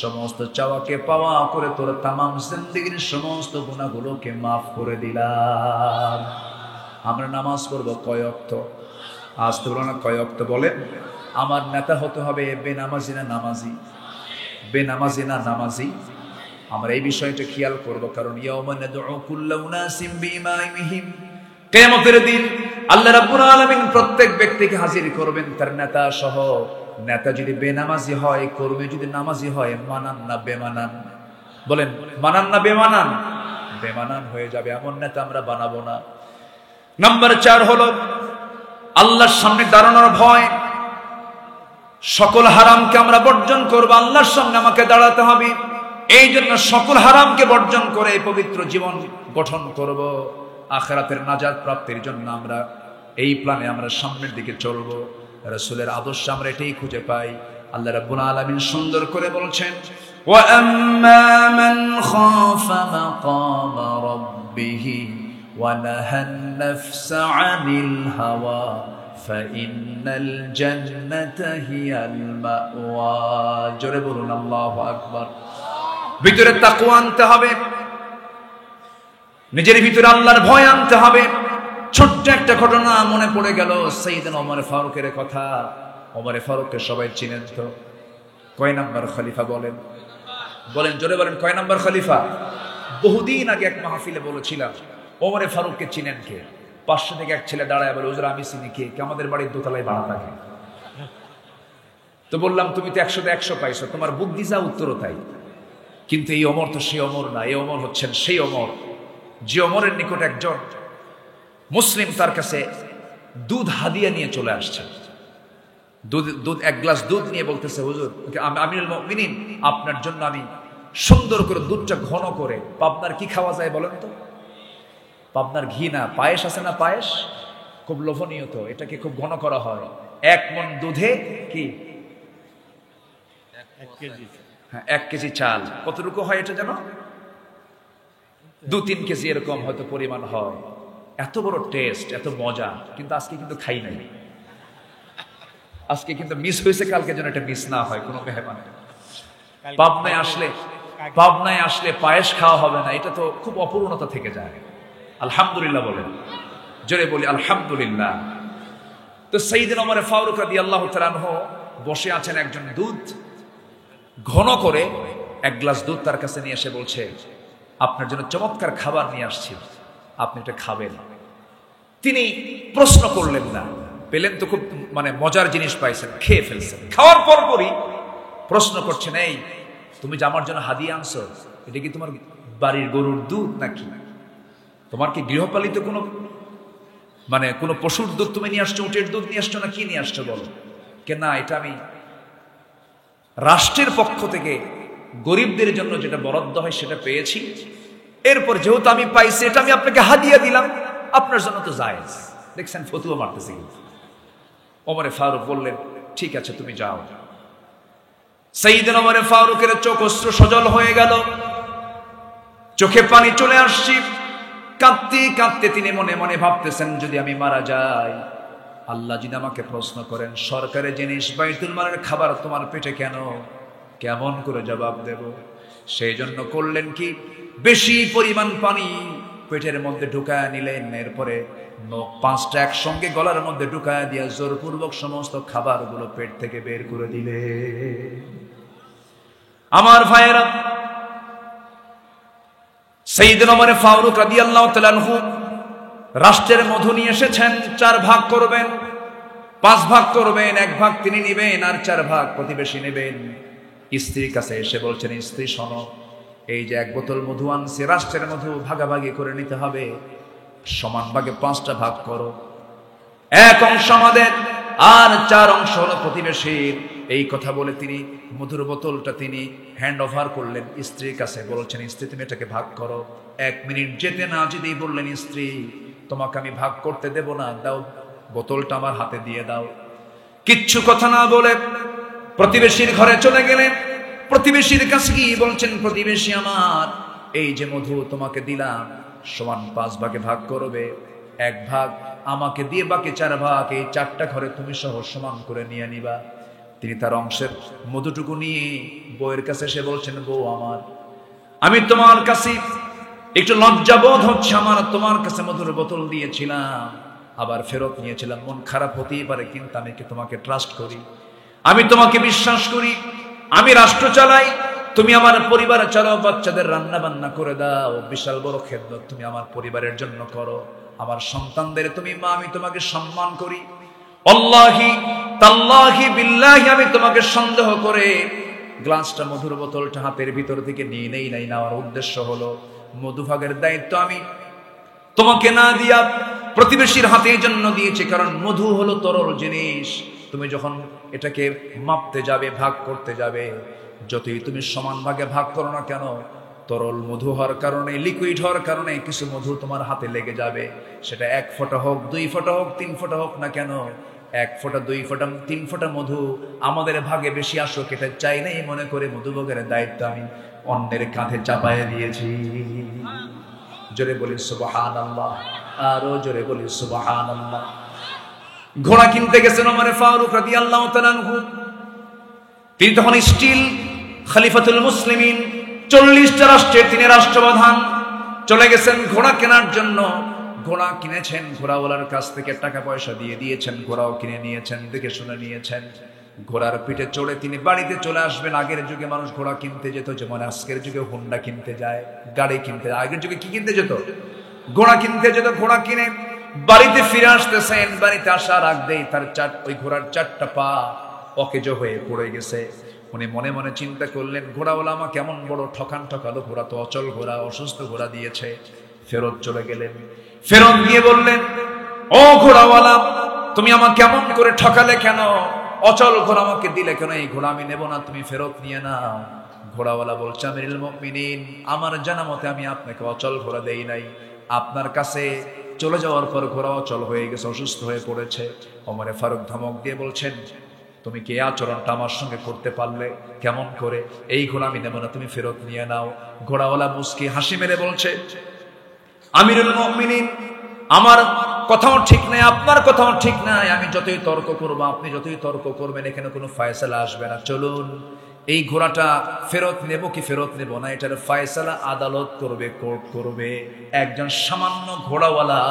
সমস্ত চাওয়াকে পাওয়া করে তোর তামাম জিন্দেগীর সমস্ত গুনাহগুলোকে মাফ করে দিলাম। আমরা নামাজ পড়ব কয় ওয়াক্ত? আসতে বলো না, কয় ওয়াক্ত বলেন? আমার নেতা হতে হবে বেনামাজি না নামাজি? বেনামাজি না নামাজি? আমরা এই বিষয়টা খেয়াল করব, কারণ ইয়াউমা নাদউ কুল্লা উনাসিম বিইমামিহিম। কিয়ামতের দিন আল্লাহ রাব্বুল আলামিন প্রত্যেক ব্যক্তিকে হাজির করবেন তার নেতা সহ। নেতা যদি বেনামাজি হয়, কর্মী যদি নামাজি হয়, মানান না বেমানান? বলেন, মানান না বেমানান? বেমানান হয়ে যাবে, এমন নেতা আমরা বানাবো না। নাম্বার 4 হলো আল্লাহর সামনে দাঁড়ানোর ভয়। সকল হারামকে আমরা বর্জন করব, আল্লাহর সামনে আমাকে দাঁড়াতে হবে। এই জন্য সকল হারামকে বর্জন করে পবিত্র জীবন গঠন করব। আখিরাতের নাজাত প্রাপ্তির জন্য আমরা এই প্ল্যানে আমরা সামনের দিকে চলবো। রাসূলের আদর্শ আমরা এটাই খুঁজে পাই। আল্লাহ রাব্বুল আলামিন সুন্দর করে বলছেন, ওয়া আম্মা মান খাফা মাকামা রাব্বিহি ওয়া নাহান নাফসা আনিল হাওয়া ফাইন্নাল জান্নাতা হিয়াল মাওয়া। জোরে বলুন আল্লাহু আকবার। ভিতরে তাকওয়া আনতে হবে, নিজের ভিতরে আল্লাহর ভয় আনতে হবে। ছোট্ট একটা ঘটনা মনে পড়ে গেল, সাইয়েদনা ওমর ফারুকের কথা। ওমর ফারুককে সবাই চিনেন তো? কয় নাম্বার খলিফা বলেন? বলেন, জোরে বলেন, কয় নাম্বার খলিফা? বহুদিন আগে এক মাহফিলে বলেছিলাম, ওমর ফারুককে চিনেন কে? 500 থেকে এক ছেলে দাঁড়ায় বলে, হুজুর আমি চিনি। কে? আমাদের বাড়ির দোতলায় ভাড়া থাকে। তো বললাম, তুমি তো 100 তে 100 পাইছো, তোমার বুদ্ধি যা উত্তরও তাই। কিন্তু এই ওমর তো সেই ওমর না। এই ওমর হচ্ছেন সেই ওমর যে ওমরের নিকট একজন মুসলিম তার কাছে দুধ হাদিয়া নিয়ে চলে আসছে। দুধ 1 গ্লাস দুধ নিয়ে বলতেছে, হুজুর আমিরুল মুমিনিন, আপনার জন্য আমি সুন্দর করে দুধটা ঘন করে, পাবনার কি খাওয়া যায় বলেন তো? পাবনার ঘি না, পায়েস আছে না? পায়েস খুব লোভনীয়, তো এটাকে খুব ঘন করা হয়। 1 মণ দুধে কি 1 কেজি? হ্যাঁ, 1 কেজি চাল। কতটুকু হয় এটা জানো? 2-3 কেজি এরকম হয়তো পরিমাণ হয়। এত বড় টেস্ট, এত মজা। কিন্তু আজকে কিন্তু খাই নাই। আজকে কিন্তু মিস হয়েছে, কালকে যেন এটা মিস না হয় কোনো মেহমানের। পাবনায় আসলে পায়েস খাওয়া হবে না, এটা তো খুব অপূর্ণতা থেকে যায়। আলহামদুলিল্লাহ বলেন, জোরে বলি আলহামদুলিল্লাহ। তো সাইয়েদনা ওমর ফারুক রাদিয়াল্লাহু তাআলা আনহু বসে আছেন, একজন দুধ ঘন করে 1 গ্লাস দুধ তার কাছে নিয়ে এসে বলছে, আপনার জন্য চমৎকার খাবার নিয়ে আসছি, আপনি এটা খাবেন। তিনি প্রশ্ন করলেন না, পেলেন তো খুব মজার জিনিস পাইছেন, খেয়ে ফেলছেন। খাওয়ার পরপরই প্রশ্ন করছেন, এই তুমি যে আমার জন্য হাদিয়া আনছো, এটা কি তোমার বাড়ির গরুর দুধ নাকি? তোমার কি গৃহপালিত কোনো পশুর দুধ তুমি নিয়ে আসছো? উটের দুধ নিয়ে আসছো না কি নিয়ে আসছো বলো? কে না, এটা আমি রাষ্ট্রের পক্ষ থেকে গরিবদের জন্য যেটা বরাদ্দ হয় সেটা পেয়েছি। এরপর যেহেতু আমি পাইছি, এটা আমি আপনাকে হাদিয়া দিলাম, আপনার জন্য তো জায়েজ। দেখছেন ফতুয়া মারতেছে কিন্তু। ওমর ফারুক বললেন, ঠিক আছে তুমি যাও। সাইয়েদনা ওমর ফারুকের চোখ অশ্রু সজল হয়ে গেল, চোখে পানি চলে আসছে। কাঁদতে কাঁদতে তিনি মনে মনে ভাবতেছেন, যদি আমি মারা যাই, আল্লাহ যদি আমাকে প্রশ্ন করেন, সরকারের জিনিস বাইতুল মালের খাবার তোমার পেটে কেন, কেমন করে জবাব দেব? সেই জন্য করলেন কি, বেশি পরিমাণ পানি পেটের মধ্যে ঢুকায় নিলেন। এরপরে নখ 5টা একসঙ্গে গলার মধ্যে ঢুকায় দিয়ে জোরপূর্বক সমস্ত খাবারগুলো পেট থেকে বের করে দিলে। আমার ভাইয়েরা, সাইয়েদনা ওমর ফারুক রাদিয়াল্লাহু তাআলা আনহু রাষ্ট্রের মধু নিয়ে এসেছেন। 4 ভাগ করবেন, 5 ভাগ করবেন, 1 ভাগ তিনি নেবেন আর 4 ভাগ প্রতিবেশী নেবেন। স্ত্রীর কাছে এসে বলছেন, স্ত্রী শোনো, এই যে 1 বোতল মধু আনছে, রাষ্ট্রের মধু ভাগাভাগি করে নিতে হবে, সমান ভাগে 5টা ভাগ করো। 1 অংশ আমাদের আর 4 অংশ হলো প্রতিবেশীর। এই কথা বলে তিনি মধুর বোতলটা তিনি হ্যান্ড ওভার করলেন স্ত্রীর কাছে। বলছেন, স্ত্রী তুমি এটাকে ভাগ করো। 1 মিনিট যেতে না যেতেই বললেন, স্ত্রী তোমাকে আমি ভাগ করতে দেব না, দাও বোতলটা আমার হাতে দিয়ে দাও। কিচ্ছু কথা না বলে প্রতিবেশীর ঘরে চলে গেলেন। প্রতিবেশীর কাছে কি বলছেন, প্রতিবেশী আমার, এই যে মধু তোমাকে দিলাম, সমান 5 ভাগে ভাগ করবে। 1 ভাগ আমাকে দিয়ে বাকি 4 ভাগ এই 4টা ঘরে তুমি সহ সমান করে নিয়ে নিবা। তিনি তার অংশের মধুটুকু নিয়ে বউয়ের কাছে এসে বলছেন, বউ আমার, আমি তোমার কাছে একটু লজ্জাবোধ হচ্ছে, আমার তোমার কাছে মধুর বোতল দিয়েছিলাম, আবার ফেরত নিয়েছিলাম, মন খারাপ হতেই পারে, কিন্তু আমি কি তোমাকে ট্রাস্ট করি, আমি তোমাকে বিশ্বাস করি, আমি রাষ্ট্র চালাই, তুমি আমার পরিবারে চালাও, বাচ্চাদের রান্না বান্না করে দাও, বিশাল বড় খেদমত তুমি আমার পরিবারের জন্য করো, আমার সন্তানদের তুমি মা, আমি তোমাকে সম্মান করি। আল্লাহি তাল্লাহি বিল্লাহি, আমি তোমাকে সন্দেহ করে গ্লাসটা মধুর বোতলটা হাতের ভিতর থেকে নিয়ে নেই নাই। নেওয়ার উদ্দেশ্য হলো মধুভাগের দায়িত্ব আমি তোমাকে না দিয়া প্রতিবেশীর হাতে জন্য দিয়েছি, কারণ মধু হলো তরল জিনিস। তুমি যখন এটাকে মাপতে যাবে, ভাগ করতে যাবে, যতই তুমি সমান ভাগে ভাগ করো না কেন, তরল মধু হওয়ার কারণে, লিকুইড হওয়ার কারণে কিছু মধু তোমার হাতে লেগে যাবে। সেটা 1 ফোঁটা হোক, 2 ফোঁটা হোক, 3 ফোঁটা হোক না কেন, 1 ফোঁটা, 2 ফোঁটা, 3 ফোঁটা মধু আমাদের ভাগে বেশি আসুক এটা চাই নাই মনে করে মধুভোগের দায়িত্ব আমি অন্যের কাঁধে চাপায় দিয়েছি। জোরে বলি সুবহানাল্লাহ, আরো জোরে বলি সুবহানাল্লাহ। ঘোড়া কিনতে গেছেন ওমর ফারুক রাদিয়াল্লাহু তাআলা আনহু। তিনি তখন স্টিল খলিফাতুল মুসলিমিন, 40টা রাষ্ট্রের তিনি রাষ্ট্রপ্রধান। চলে গেছেন ঘোড়া কেনার জন্য। ঘোড়া কিনেছেন, ঘোড়াওয়ালার কাছ থেকে টাকা পয়সা দিয়ে দিয়েছেন, ঘোড়াও কিনে নিয়েছেন, দেখে শুনে নিয়েছেন। ঘোড়ার পিঠে চড়ে তিনি বাড়িতে চলে আসবেন। আগের যুগে মানুষ ঘোড়া কিনতে যেত, যেমন আজকের যুগে হোন্ডা কিনতে যায়, গাড়ি কিনতে যায়। আগের যুগে কি কিনতে যেত? ঘোড়া কিনতে যেত। ঘোড়া কিনে বাড়িতে ফিরে আসতেছেন। বাড়িতে আসার আগেই তার ওই ঘোড়ার 4টা পা অকেজো হয়ে পড়ে গেছে। উনি মনে মনে চিন্তা করলেন, ঘোড়াওয়ালা আমার কেমন বড় ঠকান ঠকালো, ঘোড়া তো অচল ঘোড়া, অসুস্থ ঘোড়া দিয়েছে। ফেরত চলে গেলেন। ফেরত গিয়ে বললেন, ও ঘোড়াওয়ালা, তুমি আমাকে কেমন করে ঠকালে কেন? অচল ঘোড়া আমাকে দিলে কেন? এই ঘোড়া আমি নেব না, তুমি ফেরত নিয়ে নাও। ঘোড়াওয়ালা বলছে, আমিরুল মুমিনিন, আমার জানা মতে আমি আপনাকে অচল ঘোড়া দেই নাই। আপনার কাছে চলে যাওয়ার পর ঘোড়া অচল হয়ে গেছে, অসুস্থ হয়ে পড়েছে। ওমর ফারুক ধমক দিয়ে বলছেন, তুমি কি আচরণটা আমার সঙ্গে করতে পারলে? কেমন করে? এই ঘোড়া আমি নেব না, তুমি ফেরত নিয়ে নাও। ঘোড়াওয়ালা মুস্কি হাসি মেরে বলছে, আমিরুল মুমিনিন, আমার কথাও ঠিক নাই, আপনার কথাও ঠিক নাই। আমি যতই তর্ক করব, আপনি যতই তর্ক করবেন, এখানে কোনো ফয়সালা আসবে না। চলুন, এই ঘোড়াটা ফেরত নেব কি ফেরত নেব না, এটার ফয়সালা আদালত করবে, কোর্ট করবে। একজন সামান্য ঘোড়াওয়ালা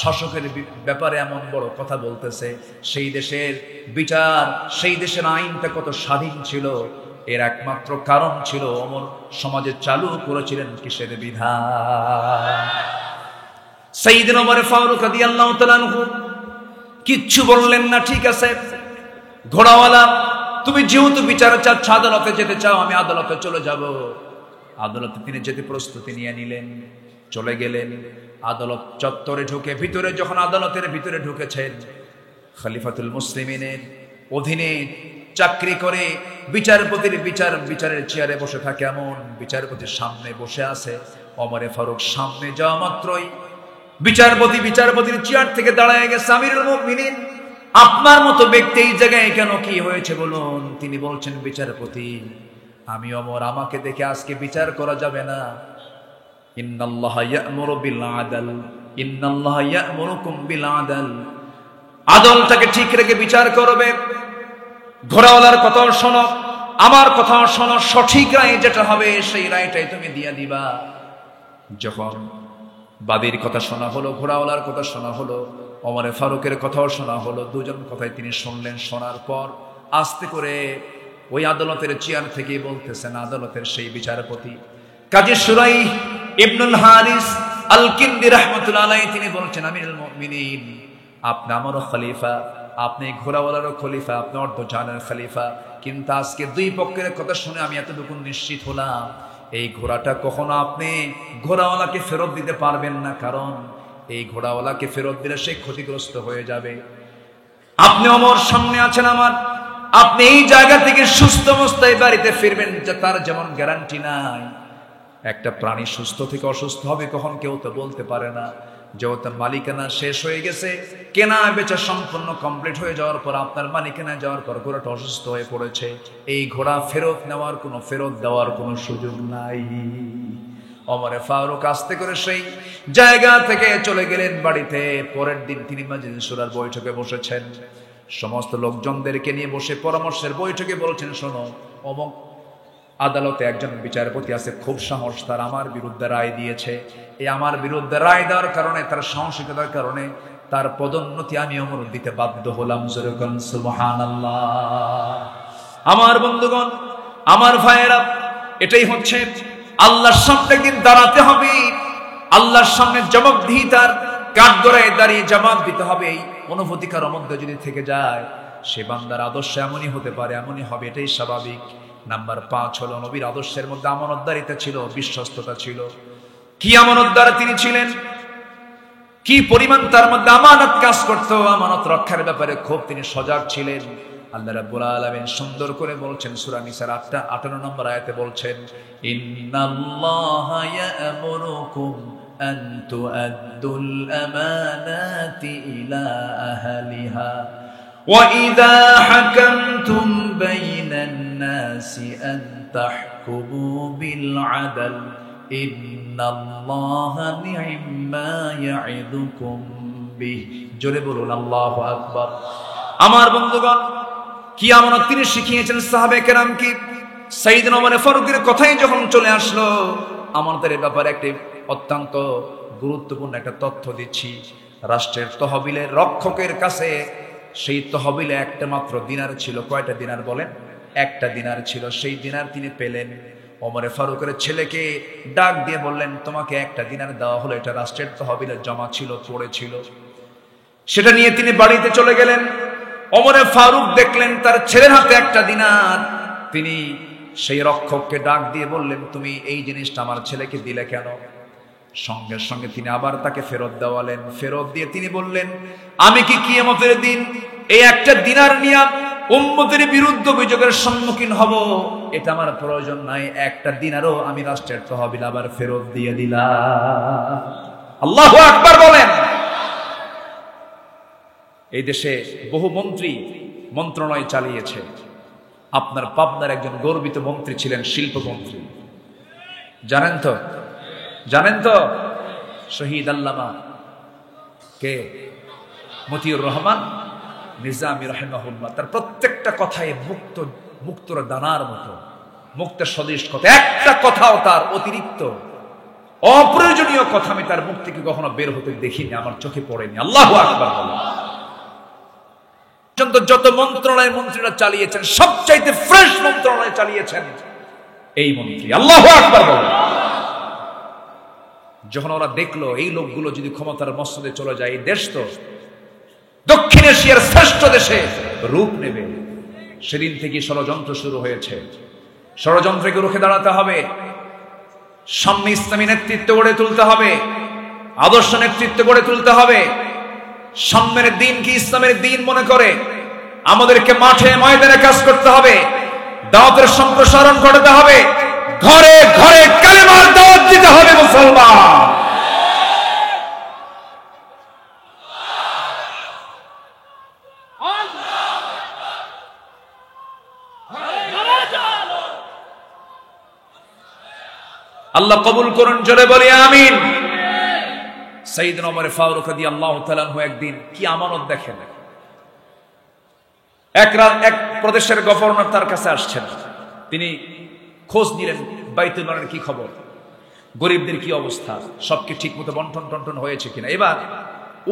শাসকের ব্যাপারে এমন বড় কথা বলতেছে। সেই দেশের বিচার, সেই দেশের আইনটা কত স্বাধীন ছিল, এর একমাত্র কারণ ছিল ওমর সমাজে চালু করেছিলেন কিসের বিধান। সাইয়েদনা ওমর ফারুক রাদিয়াল্লাহু তাআলা আনহু কিচ্ছু বললেন না। ঠিক আছে ঘোড়াওয়ালা, তুমি যেহেতু বিচারে চাচ্ছ, আদালতে যেতে চাও, আমি আদালতে চলে যাব। আদালতে তিনি যেতে প্রস্তুতি নিয়ে নিলেন, চলে গেলেন। আদালত চত্বরে ঢুকে ভিতরে, যখন আদালতের ভিতরে ঢুকেছেন, খলিফাতুল মুসলিমিনের অধীনে চাকরি করে বিচারের চেয়ারে বসে থাকে এমন বিচারপতির সামনে বসে আছে। ওমর ফারুক সামনে যাওয়া মাত্রই বিচারপতির চেয়ার থেকে দাঁড়ায় গেছে। আমিরুল মুমিনিন, আপনার মতো ব্যক্তি এই জায়গায় কেন, কি হয়েছে বলুন? তিনি বলছেন, বিচারপতি, আমি ওমর, আমাকে দেখে আজকে বিচার করা যাবে না। ইন্নাল্লাহা ইয়া'মুরু বিল আদল, ইন্নাল্লাহা ইয়া'মুরুকুম বিল আদল। আদলটাকে ঠিক রেখে বিচার করবে। ঘোড়াওয়ালার কথাও শোনো, আমার কথাও শোনো, সঠিক রায় যেটা হবে সেই রায়টাই তুমি দিয়ে দিবা। যখন বাদীর কথা শোনা হলো, ঘোড়াওয়ালার কথা শোনা হলো, ওমর ফারুকের কথাও শোনা হলো, দুজন কথাই তিনি শুনলেন। শোনার পর আস্তে করে ওই আদালতের চেয়ার থেকে বলতেছেন, আদালতের সেই বিচারপতি কাজী শুরাইহ ইবনুল হারিস আল কিন্দি রাহমাতুল্লাহ আলাইহি, তিনি বলছেন, আমিরুল মুমিনিন, আপনি আমারও খলিফা, আপনি ঘোড়াওয়ালারও খলিফা, আপনি অর্ধজাহানের খলিফা। কিন্তু আজকে দুই পক্ষের কথা শুনে আমি এতটুকু নিশ্চিত হলাম, এই ঘোড়াটা কখনো আপনি ঘোড়াওয়ালাকে ফেরত দিতে পারবেন না, কারণ এই ঘোড়াওয়ালাকে ফেরত দিলে সে ক্ষতিগ্রস্ত হয়ে যাবে। আপনি ওমর সামনে আছেন আমার, আপনি এই জায়গা থেকে সুস্থ অবস্থায় বাড়িতে ফিরবেন, তার যেমন গ্যারান্টি নাই। একটা প্রাণী সুস্থ থেকে অসুস্থ হবে কখন কেউ তো বলতে পারে না। যেহেতু মালিকানা শেষ হয়ে গেছে, কেনা বেচা সম্পূর্ণ কমপ্লিট হয়ে যাওয়ার পর, আপনার মালিকানা যাওয়ার পর ঘোড়াটা অসুস্থ হয়ে পড়েছে, এই ঘোড়া ফেরত দেওয়ার কোনো সুযোগ নাই। ওমর ফারুক আস্তে করে সেই জায়গা থেকে চলে গেলেন বাড়িতে। পরের দিন তিনি মাজলিস শুরার বৈঠকে বসেছেন, সমস্ত লোকজনদেরকে নিয়ে বসে পরামর্শের বৈঠকে বলছেন, শোনো, অমুক আদালতে একজন বিচারপতি আছে, খুব সাহস, তার আমার বিরুদ্ধে রায় দিয়েছে। এই আমার বিরুদ্ধে রায় দেওয়ার কারণে, তার সাহসিকতার কারণে তার পদোন্নতি আমি ওমর দিতে বাধ্য হলাম। সুবহানাল্লাহ। আমার বন্ধুগণ, আমার ভাইয়েরা, এটাই হচ্ছে আল্লাহর সামনে একদিন দাঁড়াতে হবে, আল্লাহর সামনে জবাবদিহিতার কাঠগড়ায় দাঁড়িয়ে জবাব দিতে হবে। এই অনুভূতি কারোর মধ্যে যদি থেকে যায়, সে বান্দার আদর্শ এমনই হতে পারে, এমনই হবে, এটাই স্বাভাবিক। নাম্বার 5 হলো, নবীর আদর্শের মধ্যে আমানতদারিতা ছিল, বিশ্বস্ততা ছিল। কি আমানতদার তিনি ছিলেন, কি পরিমাণ তার মধ্যে আমানত কাজ করত, আমানত রক্ষার ব্যাপারে খুব তিনি সজাগ ছিলেন। আল্লাহ রাব্বুল আলামিন সুন্দর করে বলছেন সূরা নিসার 58 নম্বর আয়াতে বলছেন, ইন্নাল্লাহা ইয়া'মুরুকুম আন তু'আদ্দুল আমানাতি ইলা আহলিহা ওয়া ইযা হাকামতুম বাইনান নাসি আন তাহকুমু বিল আদল ইন্নাল্লাহা নি'ম্মা ইয়া'iদুকুম বিহি। জোরে বলুন আল্লাহু আকবার। আমার বন্ধুগণ, কি আমানত তিনি শিখিয়েছেন সাহাবে কেরামকে। সাইয়েদনা ওমর ফারুকের কথাই যখন চলে আসলো, আমাদের ব্যাপারে একটি অত্যন্ত গুরুত্বপূর্ণ একটা তথ্য দিচ্ছি। রাষ্ট্রের তহবিলের রক্ষকের কাছে সেই তহবিলে একটা মাত্র দিনার ছিল। কয়টা দিনার বলেন? একটা দিনার ছিল। সেই দিনার তিনি পেলেন। ওমর ফারুকের ছেলেকে ডাক দিয়ে বললেন, তোমাকে একটা দিনার দেওয়া হলো, এটা রাষ্ট্রের তহবিলে জমা ছিল, পড়েছিল। সেটা নিয়ে তিনি বাড়িতে চলে গেলেন। ওমর ফারুক দেখলেন তার ছেলের হাতে একটা দিনার। তিনি সেই রক্ষককে ডাক দিয়ে বললেন, তুমি এই জিনিসটা আমার ছেলেকে দিলে কেন? সঙ্গে সঙ্গে তিনি আবার তাকে ফেরত দেওয়ালেন। ফেরত দিয়ে তিনি বললেন, আমি কি কিয়ামতের দিন এই একটা দিনার নিয়ে উম্মতের বিরুদ্ধে অভিযোগের সম্মুখীন হব? এটা আমার প্রয়োজন নাই। একটা দিনারও আমি রাষ্ট্রের তহবিল আবার ফেরত দিয়ে দিলাম। আল্লাহু আকবার বলেন। এই দেশে বহু মন্ত্রী মন্ত্রণালয় চালিয়েছে। আপনার পাবনার একজন গর্বিত মন্ত্রী ছিলেন, শিল্পমন্ত্রী। জানেন তো? জানেন তো? শহীদ আল্লামা কে? মতিউর রহমান নিজামী রাহিমাহুল্লাহ। তার প্রত্যেকটা কথায় মুক্তর দানার মতো, মুক্তের সদৃশ কথা। একটা কথাও তার অতিরিক্ত অপ্রয়োজনীয় কথা আমি তার মুখ থেকে কখনো বের হতে দেখিনি, আমার চোখে পড়েনি। আল্লাহু আকবার বলেন। যত মন্ত্রণালয় মন্ত্রীরা চালিয়েছেন, সবচাইতে ফ্রেশ মন্ত্রণালয় চালিয়েছেন এই মন্ত্রী। আল্লাহু আকবার বলেন। যখন ওরা দেখলো এই লোকগুলো যদি ক্ষমতার মসনদে চলে যায়, এই দেশ তো দক্ষিণ এশিয়ার শ্রেষ্ঠ দেশে রূপ নেবে, সেদিন থেকে ষড়যন্ত্র শুরু হয়েছে। ষড়যন্ত্রকে রুখে দাঁড়াতে হবে। সামনে ইসলামী নেতৃত্ব গড়ে তুলতে হবে, আদর্শ নেতৃত্ব গড়ে তুলতে হবে। সামনের দিনকে ইসলামের দিন মনে করে আমাদেরকে মাঠে ময়দানে কাজ করতে হবে। দাওয়াতের সম্প্রসারণ করতে হবে। ঘরে ঘরে কালেমার দাওয়াত দিতে হবে মুসলমান। আল্লাহ কবুল করুন, জোরে বলি আমিন। সাইয়েদনা ওমর ফারুক রাদিয়াল্লাহু তাআলা আনহু একদিন কি আমানত দেখেন। এক প্রদেশের গভর্নর তার কাছে আসছেন। তিনি খোঁজ নিলেন বাইতুল মালের কি খবর, গরিবদের কি অবস্থা, সব কি ঠিকমতো বন্টন টন্টন হয়েছে কিনা। এবার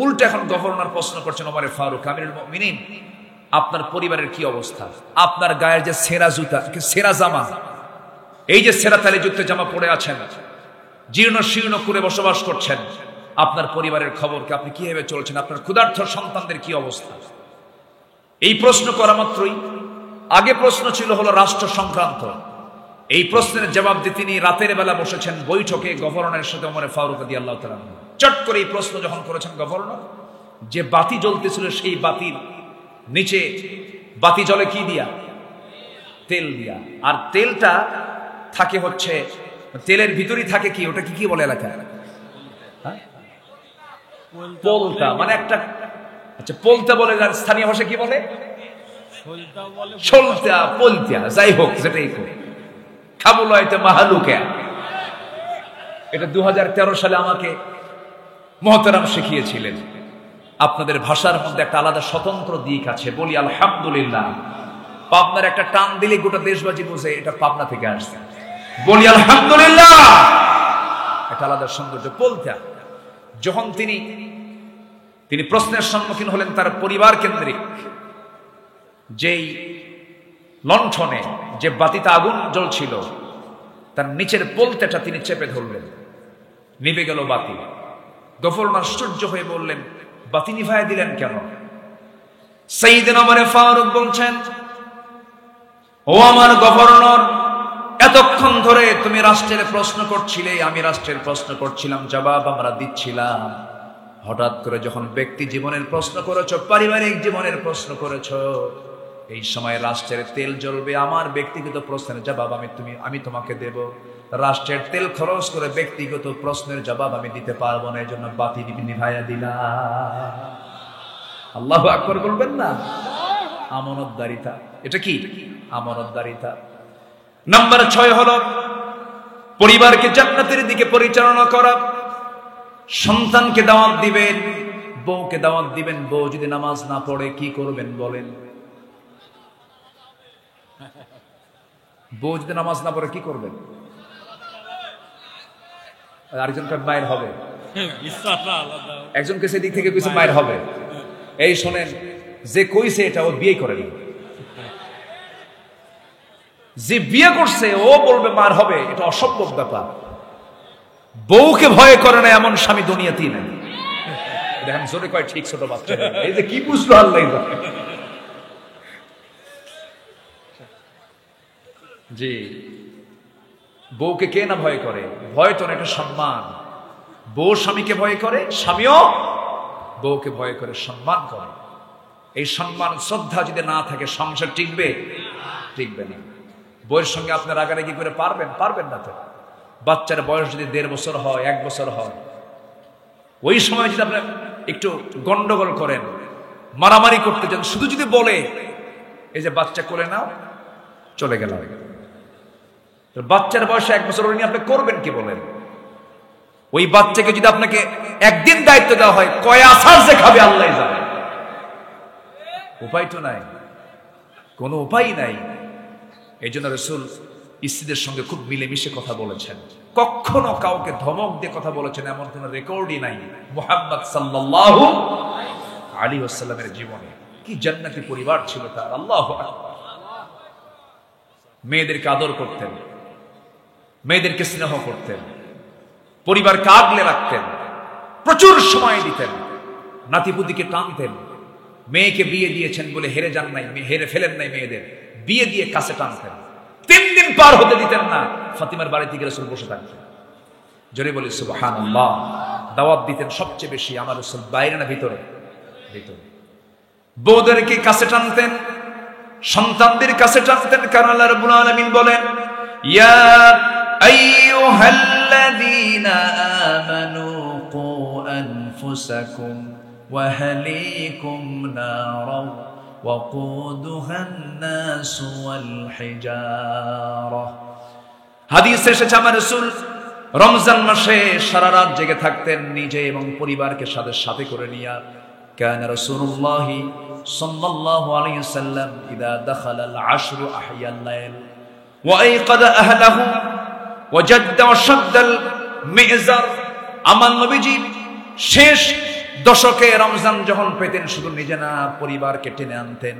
উল্টো এখন গভর্নর প্রশ্ন করছেন ওমর ফারুক, আমিরুল মুমিনিন, আপনার পরিবারের কি অবস্থা? আপনার গায়ের যে সেরা জুতা, সেরা জামা, এই যে সেরা তালিযুক্ত জামা পরে আছেন, জীর্ণ শীর্ণ করে বসবাস করছেন, আপনার পরিবারের খবর কি? আপনি কিভাবে চলছেন? আপনার ক্ষুধার্ত সন্তানদের কি অবস্থা? এই প্রশ্ন করা মাত্রই আগে প্রশ্ন ছিল হলো রাষ্ট্র সংক্রান্ত। এই প্রশ্নের জবাব দিয়ে তিনি রাতের বেলা বসেছেন বৈঠকে গভর্নরের সাথে ওমর ফারুক রাদিয়াল্লাহু তাআলা। চট করে এই প্রশ্ন যখন করেছেন গভর্নর, যে বাতি জ্বলতেছিল সেই বাতির নিচে বাতি জ্বলে কি দিয়া? তেল দিয়া। আর তেলটা থাকে হচ্ছে, তেলের ভিতরেই থাকে কি, ওটা কি বলে এলাকায়? পোলতা, মানে একটা, আচ্ছা পোলতা বলে, স্থানীয় ভাষা কি বলে? সলতা, পোলতা, যাই হোক যেটাই হোক, খাবুলাইতে মাহালুকা। এটা 2013 সালে আমাকে মুহতারাম শিখিয়েছিলেন। আপনাদের ভাষার মধ্যে একটা আলাদা স্বতন্ত্র দিক আছে। বলি আলহামদুলিল্লাহ। পাবনার একটা টান দিলে গোটা দেশবাসী বোঝে এটা পাবনা থেকে আসছে। বলি আলহামদুলিল্লাহ। একটা আলাদা সৌন্দর্য। পোলতা। যখন তিনি প্রশ্নের সম্মুখীন হলেন, তার পরিবার কেন্দ্রিক যেই লণ্ঠনে যে বাতিতে আগুন জ্বলছিল, তার নিচের পোলতাটা তিনি চেপে ধরলেন, নিভে গেল বাতি। গভর্নর আশ্চর্য হয়ে বললেন, বাতি নিভায় দিলেন কেন? সাইয়েদনা ওমর ফারুক বলছেন, ও আমার গভর্নর, এতক্ষণ ধরে তুমি রাষ্ট্রের প্রশ্ন করছিলে, আমি রাষ্ট্রের প্রশ্ন করছিলাম, জবাব আমরা দিচ্ছিলাম। হঠাৎ করে যখন ব্যক্তি জীবনের প্রশ্ন করেছো, পারিবারিক জীবনের প্রশ্ন করেছো, এই সময় রাষ্ট্রের তেল জ্বলবে, আমার ব্যক্তিগত প্রশ্নের জবাব আমি তোমাকে দেব। রাষ্ট্রের তেল খরচ করে ব্যক্তিগত প্রশ্নের জবাব আমি দিতে পারবো না, এই জন্য বাতি নিভাইয়া দিলাম। আল্লাহু আকবার বলবেন না? আমানতদারিতা, এটা কি আমানতদারিতা। নাম্বার 6 হলো পরিবারকে জান্নাতের দিকে পরিচালনা করা। সন্তানকে দাওয়াত দিবেন, বউকে দাওয়াত দিবেন। বউ যদি নামাজ না পড়ে কি করবেন বলেন? বউ যদি নামাজ না পড়ে কি করবেন? আরেকজনকে মায়ের হবে, একজনকে সেদিক থেকে কিছু মায়ের হবে। এই শোনেন, যে কইছে এটা ও বিয়ে করেনি, যে বিয়ে করছে ও বলবে মার হবে, এটা অসম্ভব ব্যাপার। বউকে ভয় করে না এমন স্বামী দুনিয়াতেই নাই। দেখেন জোরে কয় ঠিক, ছোট বাচ্চা এই যে কি বুঝলো আল্লাহ। জি, বউকে কে না ভয় করে? ভয় তো একটা সম্মান। বউ স্বামীকে ভয় করে, স্বামীও বউকে ভয় করে, সম্মান করে। এই সম্মান শ্রদ্ধা যদি না থাকে সংসার টিকবে? টিকবে না। বউয়ের সঙ্গে আপনি রাগারাগি করে পারবেন না তো। বাচ্চার বয়স যদি 1.5 বছর হয়, 1 বছর হয়, ওই সময় যদি আপনি একটু গন্ডগোল করেন, মারামারি করতে চান, শুধু যদি বলে এই যে বাচ্চা কোলে নাও, চলে গেল। বাচ্চার বয়সে 1 বছর নিয়ে আপনি করবেন কি বলেন? ওই বাচ্চাকে যদি আপনাকে একদিন দায়িত্ব দেওয়া হয়, কয় আসার যে খাবে আল্লাহ জানে। উপায় তো নাই, কোনো উপায় নাই। এই জন্য রাসূল স্ত্রীদের সঙ্গে খুব মিলেমিশে কথা বলেছেন। কখনো কাউকে ধমক দিয়ে কথা বলেছেন এমন কোন রেকর্ডই নাই মুহাম্মদ সাল্লাল্লাহু আলাইহি ওয়াসাল্লামের জীবনে। কি জান্নাতি পরিবার ছিল তার, আল্লাহু আকবার। মেয়েদেরকে আদর করতেন, মেয়েদেরকে স্নেহ করতেন, পরিবারকে আগলে রাখতেন, প্রচুর সময় দিতেন, নাতিপুতিকে টানতেন। মেয়েকে বিয়ে দিয়েছেন বলে হেরে যান নাই, হেরে ফেলেন নাই, মেয়েদের বিয়ে দিয়ে কাছে টানতেন। 3 দিন পার হতে দিতেন না, ফাতিমার বাড়ি থেকে রাসূল বসে থাকতেন। জোরে বলি সুবহানাল্লাহ। দাওয়াত দিতেন সবচেয়ে বেশি আমার রাসূল, বাইরে না ভিতরে? ভিতরে। বউদেরকে কাছে টানতেন, সন্তানদের কাছে টানতেন। কারণ আল্লাহ রাব্বুল আলামিন বলেন, ইয়া আইয়ুহাল্লাযীনা আমানু কু আনফুসাকুম ওয়া আহলিকুম নারাও وقودها الناس والحجارة। হাদিসে এসেছে আমার রাসূল রমজান মাসে সারা রাত জেগে থাকতেন, নিজে এবং পরিবারকে সাথে করে নিয়ে। كان رسول الله صلى الله عليه وسلم إذا دخل العشر أحيا الليل وأيقظ أهله وجد وشد المئزر। আমার নবীজি শেষ দশকে রমজান যখন পেতেন, শুধু নিজে না পরিবারকে টেনে আনতেন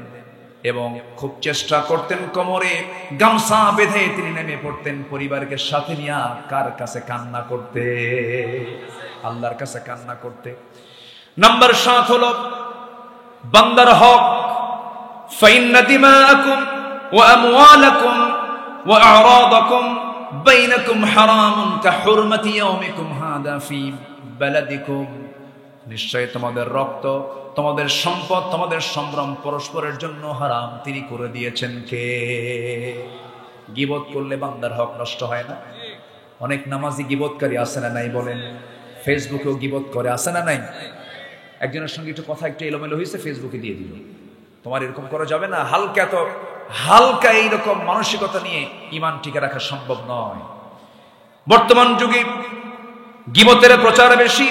এবং খুব চেষ্টা করতেন কোমরে গামছা বেঁধে তিনি নেমে পড়তেন পরিবারকে সাথে নিয়ে। কার কাছে? কান্না করতে, আল্লাহর কাছে কান্না করতে। নাম্বার 7 হলো বান্দার হক। ফাইন্না দিমাআকুম ওয়া আমওয়ালাকুম ওয়া আ'রাদাকুম বাইনাকুম হারামুন কাহুরমাতি ইয়াউমিকুম হাদা ফি বালাদিকুম। নিশ্চয় তোমাদের রক্ত, তোমাদের সম্পদ, তোমাদের সম্ভ্রম পরস্পরের জন্য হারাম তিনি করে দিয়েছেন কে? গীবত করলে বান্দার হক নষ্ট হয় না? অনেক নামাজি গীবতকারী আছে না নাই বলেন? ফেসবুকেও গীবত করে, আছে না নাই? একজনের সঙ্গে একটু কথা একটু এলোমেলো হয়েছে, ফেসবুকে দিয়ে দিল। তোমার এরকম করা যাবে না। হালকা এইরকম মানসিকতা নিয়ে ঈমান টিকে রাখা সম্ভব নয়। বর্তমান যুগে গীবতের প্রচার বেশি,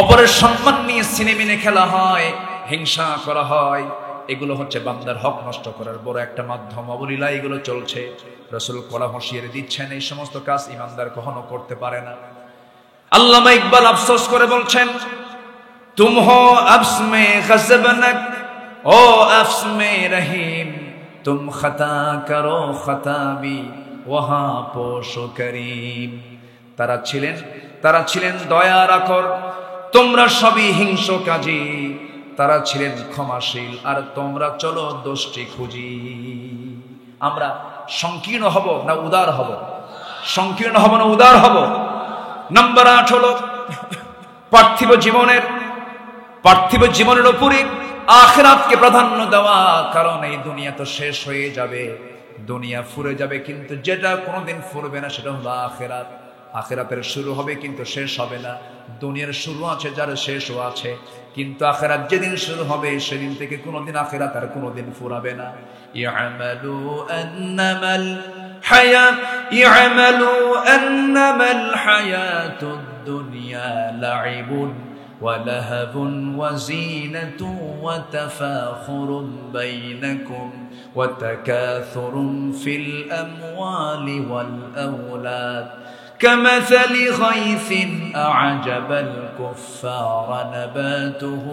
অপরের সম্মান নিয়ে সিনেমিনে খেলা হয়, হিংসা করা হয়। এগুলো হচ্ছে বান্দার হক নষ্ট করার বড় একটা মাধ্যম। অবলীলা এগুলো চলছে। রাসূল কড়া হুঁশিয়ারি দিচ্ছেন, এই সমস্ত কাজ ইমানদার কখনো করতে পারে না। আল্লামা ইকবাল আফসোস করে বলছেন, তুম হো আফস মে গজবনক ও আফস মে রহিম, তুম খতা করো খতা ভি ওহা পোশো করিম। তারা ছিলেন দয়ার আকর, তোমরা সবই হিংস্রকাজী। তারা ছিলেন ক্ষমাশীল, আর তোমরা চলো দোষটি খুঁজি। আমরা সংকীর্ণ হব না উদার হব? সংকীর্ণ হব না উদার হব? নাম্বার 8 হলো পার্থিব জীবনের উপরে আখিরাতকে প্রাধান্য দেওয়া, কারণ এই দুনিয়া তো শেষ হয়ে যাবে, দুনিয়া ফুরে যাবে, কিন্তু যেটা কোনোদিন ফুরবে না সেটা হলো আখিরাত। আখিরাতের শুরু হবে কিন্তু শেষ হবে না। দুনিয়ার শুরু আছে, যার শেষও আছে, কিন্তু আখিরাত যেদিন শুরু হবে সেদিন থেকে কোনোদিন আখিরাত আর কোনোদিন ফুরাবে না। ইআমালু আন্নামাল হায়াতুদ দুনিয়া লাইবুন ওয়া লাহাবুন ওয়া যিনাতুন ওয়া তাফাখুরুন বাইনাকুম ওয়া তাকাথুরুন ফিল আমওয়ালি ওয়াল আওলাদ كمثل غيث أعجب الكفار نباته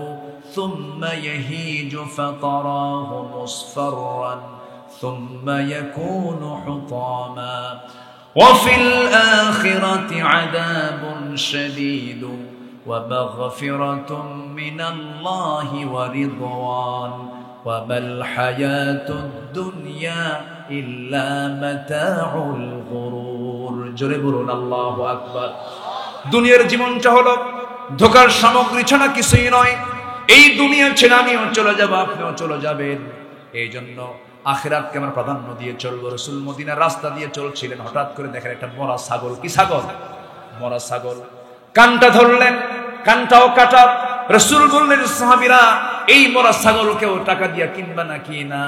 ثم يهيج فتراه مصفرا ثم يكون حطاما وفي الآخرة عذاب شديد ومغفرة من الله ورضوان وما الحياة الدنيا إلا متاع الغرور জোরে বলুন আল্লাহু আকবার। দুনিয়ার জীবনটা হলো ধোঁকার সামগ্রী ছাড়া কিছুই নয়। এই দুনিয়া ছেড়ে আমিও চলে যাব, আপনিও চলে যাবেন। এই জন্য আখিরাতকে আমরা প্রাধান্য দিয়ে চলবো। রাসূল মদিনার রাস্তা দিয়ে চলছিলেন, হঠাৎ করে দেখেন একটা মরা ছাগল। কি ছাগল? মরা ছাগল। কানটা ধরলেন, কানটাও কাটা। রাসূল বললেন, সাহাবীরা, এই মরা ছাগলকেও টাকা দিয়ে কিনবা নাকি? না,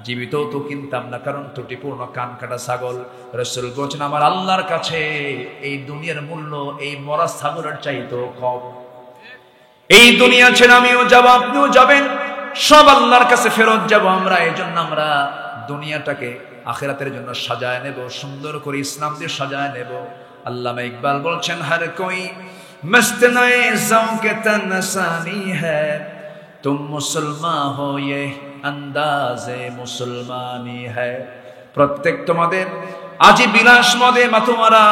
জীবিত তো কিনতাম না, কারণ ত্রুটিপূর্ণ কান কাটা ছাগল। রাসূল বলেছেন, আমার আল্লাহর কাছে এই দুনিয়ার মূল্য এই মরা ছাগলের চাইতেও কম। এই দুনিয়া ছেড়ে আমিও যাব, আপনিও যাবেন, সব আল্লাহর কাছে ফেরত যাব আমরা। এই জন্য আমরা দুনিয়াটাকে আখিরাতের জন্য সাজায় নেব, সুন্দর করে ইসলাম দিয়ে সাজায় নেব। আল্লামা ইকবাল বলছেন, হর কোই মস্ত নয়ে জৌকে তনসানি হ্যায়, তুম মুসলমান হো ये अंदाज़े मुसलमानी है। প্রত্যেক তোমাদের আজি বিলাস মদে মাতোয়ারা,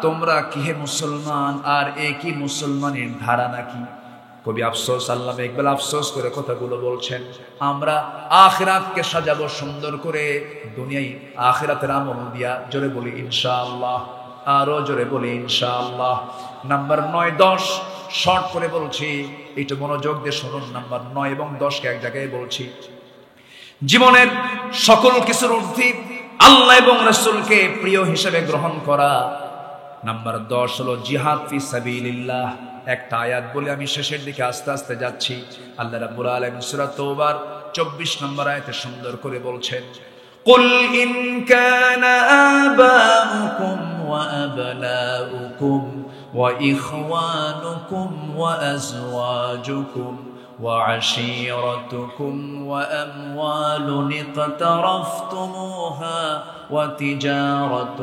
তোমরা কি হে মুসলমান, আর একই মুসলমানের ধারা নাকি? কবি আফসোস, আল্লামা ইকবাল আফসোস করে কথাগুলো বলছেন। আমরা আখিরাতকে সাজাবো সুন্দর করে, দুনিয়ায় আখিরাতের আমল দিয়া। জোরে বলি ইনশাআল্লাহ, আরো জোরে বলি ইনশাআল্লাহ। নাম্বার 9, 10 শর্ট করে বলছি, একটু মনোযোগ দিয়ে শুনুন। নাম্বার 9 এবং 10কে এক জায়গায় বলছি। জীবনের সকল কিছুর ঊর্ধ্বে আল্লাহ এবং রাসূলকে প্রিয় হিসেবে গ্রহণ করা। নাম্বার 10 হলো জিহাদ ফি সাবিলিল্লাহ। একটা আয়াত বলে আমি শেষের দিকে আস্তে আস্তে যাচ্ছি। আল্লাহ রাব্বুল আলামিন সূরা তওবার 24 নম্বর আয়াতে সুন্দর করে বলছেন, কুল ইন কানা আবাউকুম ওয়া আবনাউকুম ওয়া ইখওয়ানুকুম ওয়া আজওয়াজুকুম وعشيرتكم وأموال اقترفتموها وتجارة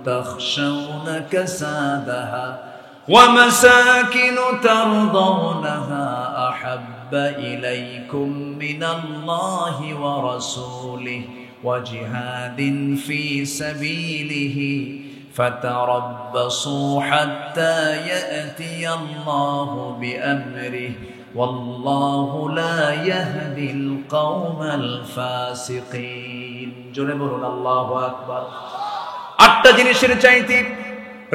تخشون كسادها ومساكن ترضونها أحب إليكم من الله ورسوله وجهاد في سبيله فتربصوا حتى يأتي الله بأمره والله لا يهدي القوم الفاسقين। জোরে বলুন আল্লাহু আকবার। 8টা জিনিসের চাইতে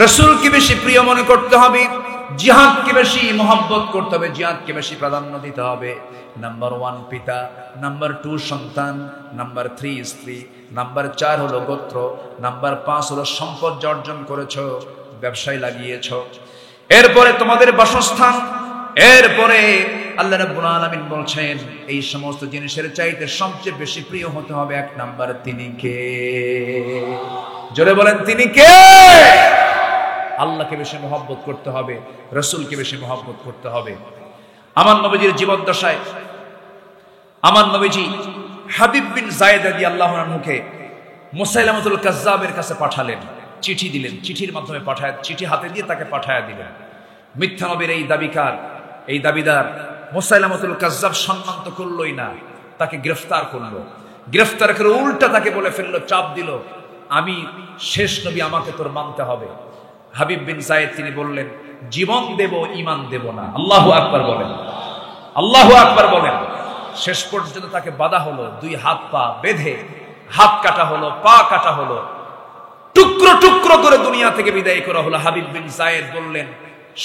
রাসূলকে বেশি প্রিয় মনে করতে হবে, জিহাদকে বেশি মহব্বত করতে হবে, জিহাদকে বেশি প্রাধান্য দিতে হবে। নাম্বার 1 পিতা, নাম্বার 2 সন্তান, নাম্বার 3 স্ত্রী, নাম্বার 4 হলো গোত্র, নাম্বার 5 হলো সম্পদ অর্জন করেছো, ব্যবসায় লাগিয়েছো, এরপরে তোমাদের বাসস্থান, এরপরে আল্লাহ রাব্বুল আলামিন বলছেন এই সমস্ত জিনিসের চাইতে সবচেয়ে বেশি প্রিয় হতে হবে 1 নাম্বার, তিনি কে? জোরে বলেন, তিনি কে? আল্লাহকে বেশি মহব্বত করতে হবে, রাসূলকে বেশি মহব্বত করতে হবে। আমার নবীজির জীবদ্দশায় আমার নবীজি হাবিব বিন যায়েদ রাদিয়াল্লাহু আনহুকে মুসাইলামাতুল কাজ্জাবের কাছে পাঠালেন, চিঠি দিলেন, চিঠির মাধ্যমে পাঠায়, চিঠি হাতে দিয়ে তাকে পাঠায়া দিলেন। মিথ্যা নবীর এই দাবিদার মুসাইলামাতুল কাজ্জাব সম্মান তো করলই না, তাকে গ্রেফতার করলো। গ্রেফতার করে উল্টা তাকে বলে ফেললো, চাপ দিল, আমি শেষ নবী, আমাকে তোর মানতে হবে। হাবিব বিন যায়েদ তিনি বললেন, জীবন দেব, ঈমান দেব না। আল্লাহু আকবার বলেন, আল্লাহু আকবার বলেন। শেষ পর্যন্ত তাকে বাধা হলো, 2 হাত পা বেঁধে হাত কাটা হলো, পা কাটা হলো, টুকরো টুকরো করে দুনিয়া থেকে বিদায় করা হলো। হাবিব বিন যায়েদ বললেন,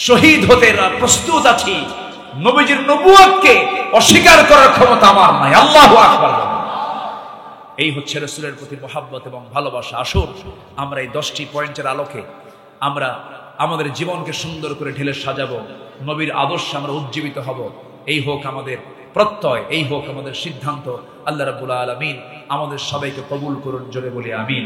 শহীদ হতে প্রস্তুত আছি, নবীজির নবুয়তকে অস্বীকার করার ক্ষমতা আমার নাই। আল্লাহু আকবার। এই হচ্ছে রাসূলের প্রতি মহব্বত এবং ভালোবাসা। আসুন আমরা এই 10টি পয়েন্টের আলোকে আমরা আমাদের জীবনকে সুন্দর করে ঢেলে সাজাবো, নবীর আদর্শে আমরা উজ্জীবিত হব। এই হোক আমাদের প্রত্যয়, এই হোক আমাদের সিদ্ধান্ত। আল্লাহ রাব্বুল আলামিন আমাদের সবাইকে কবুল করুন, জোরে বলি আমিন।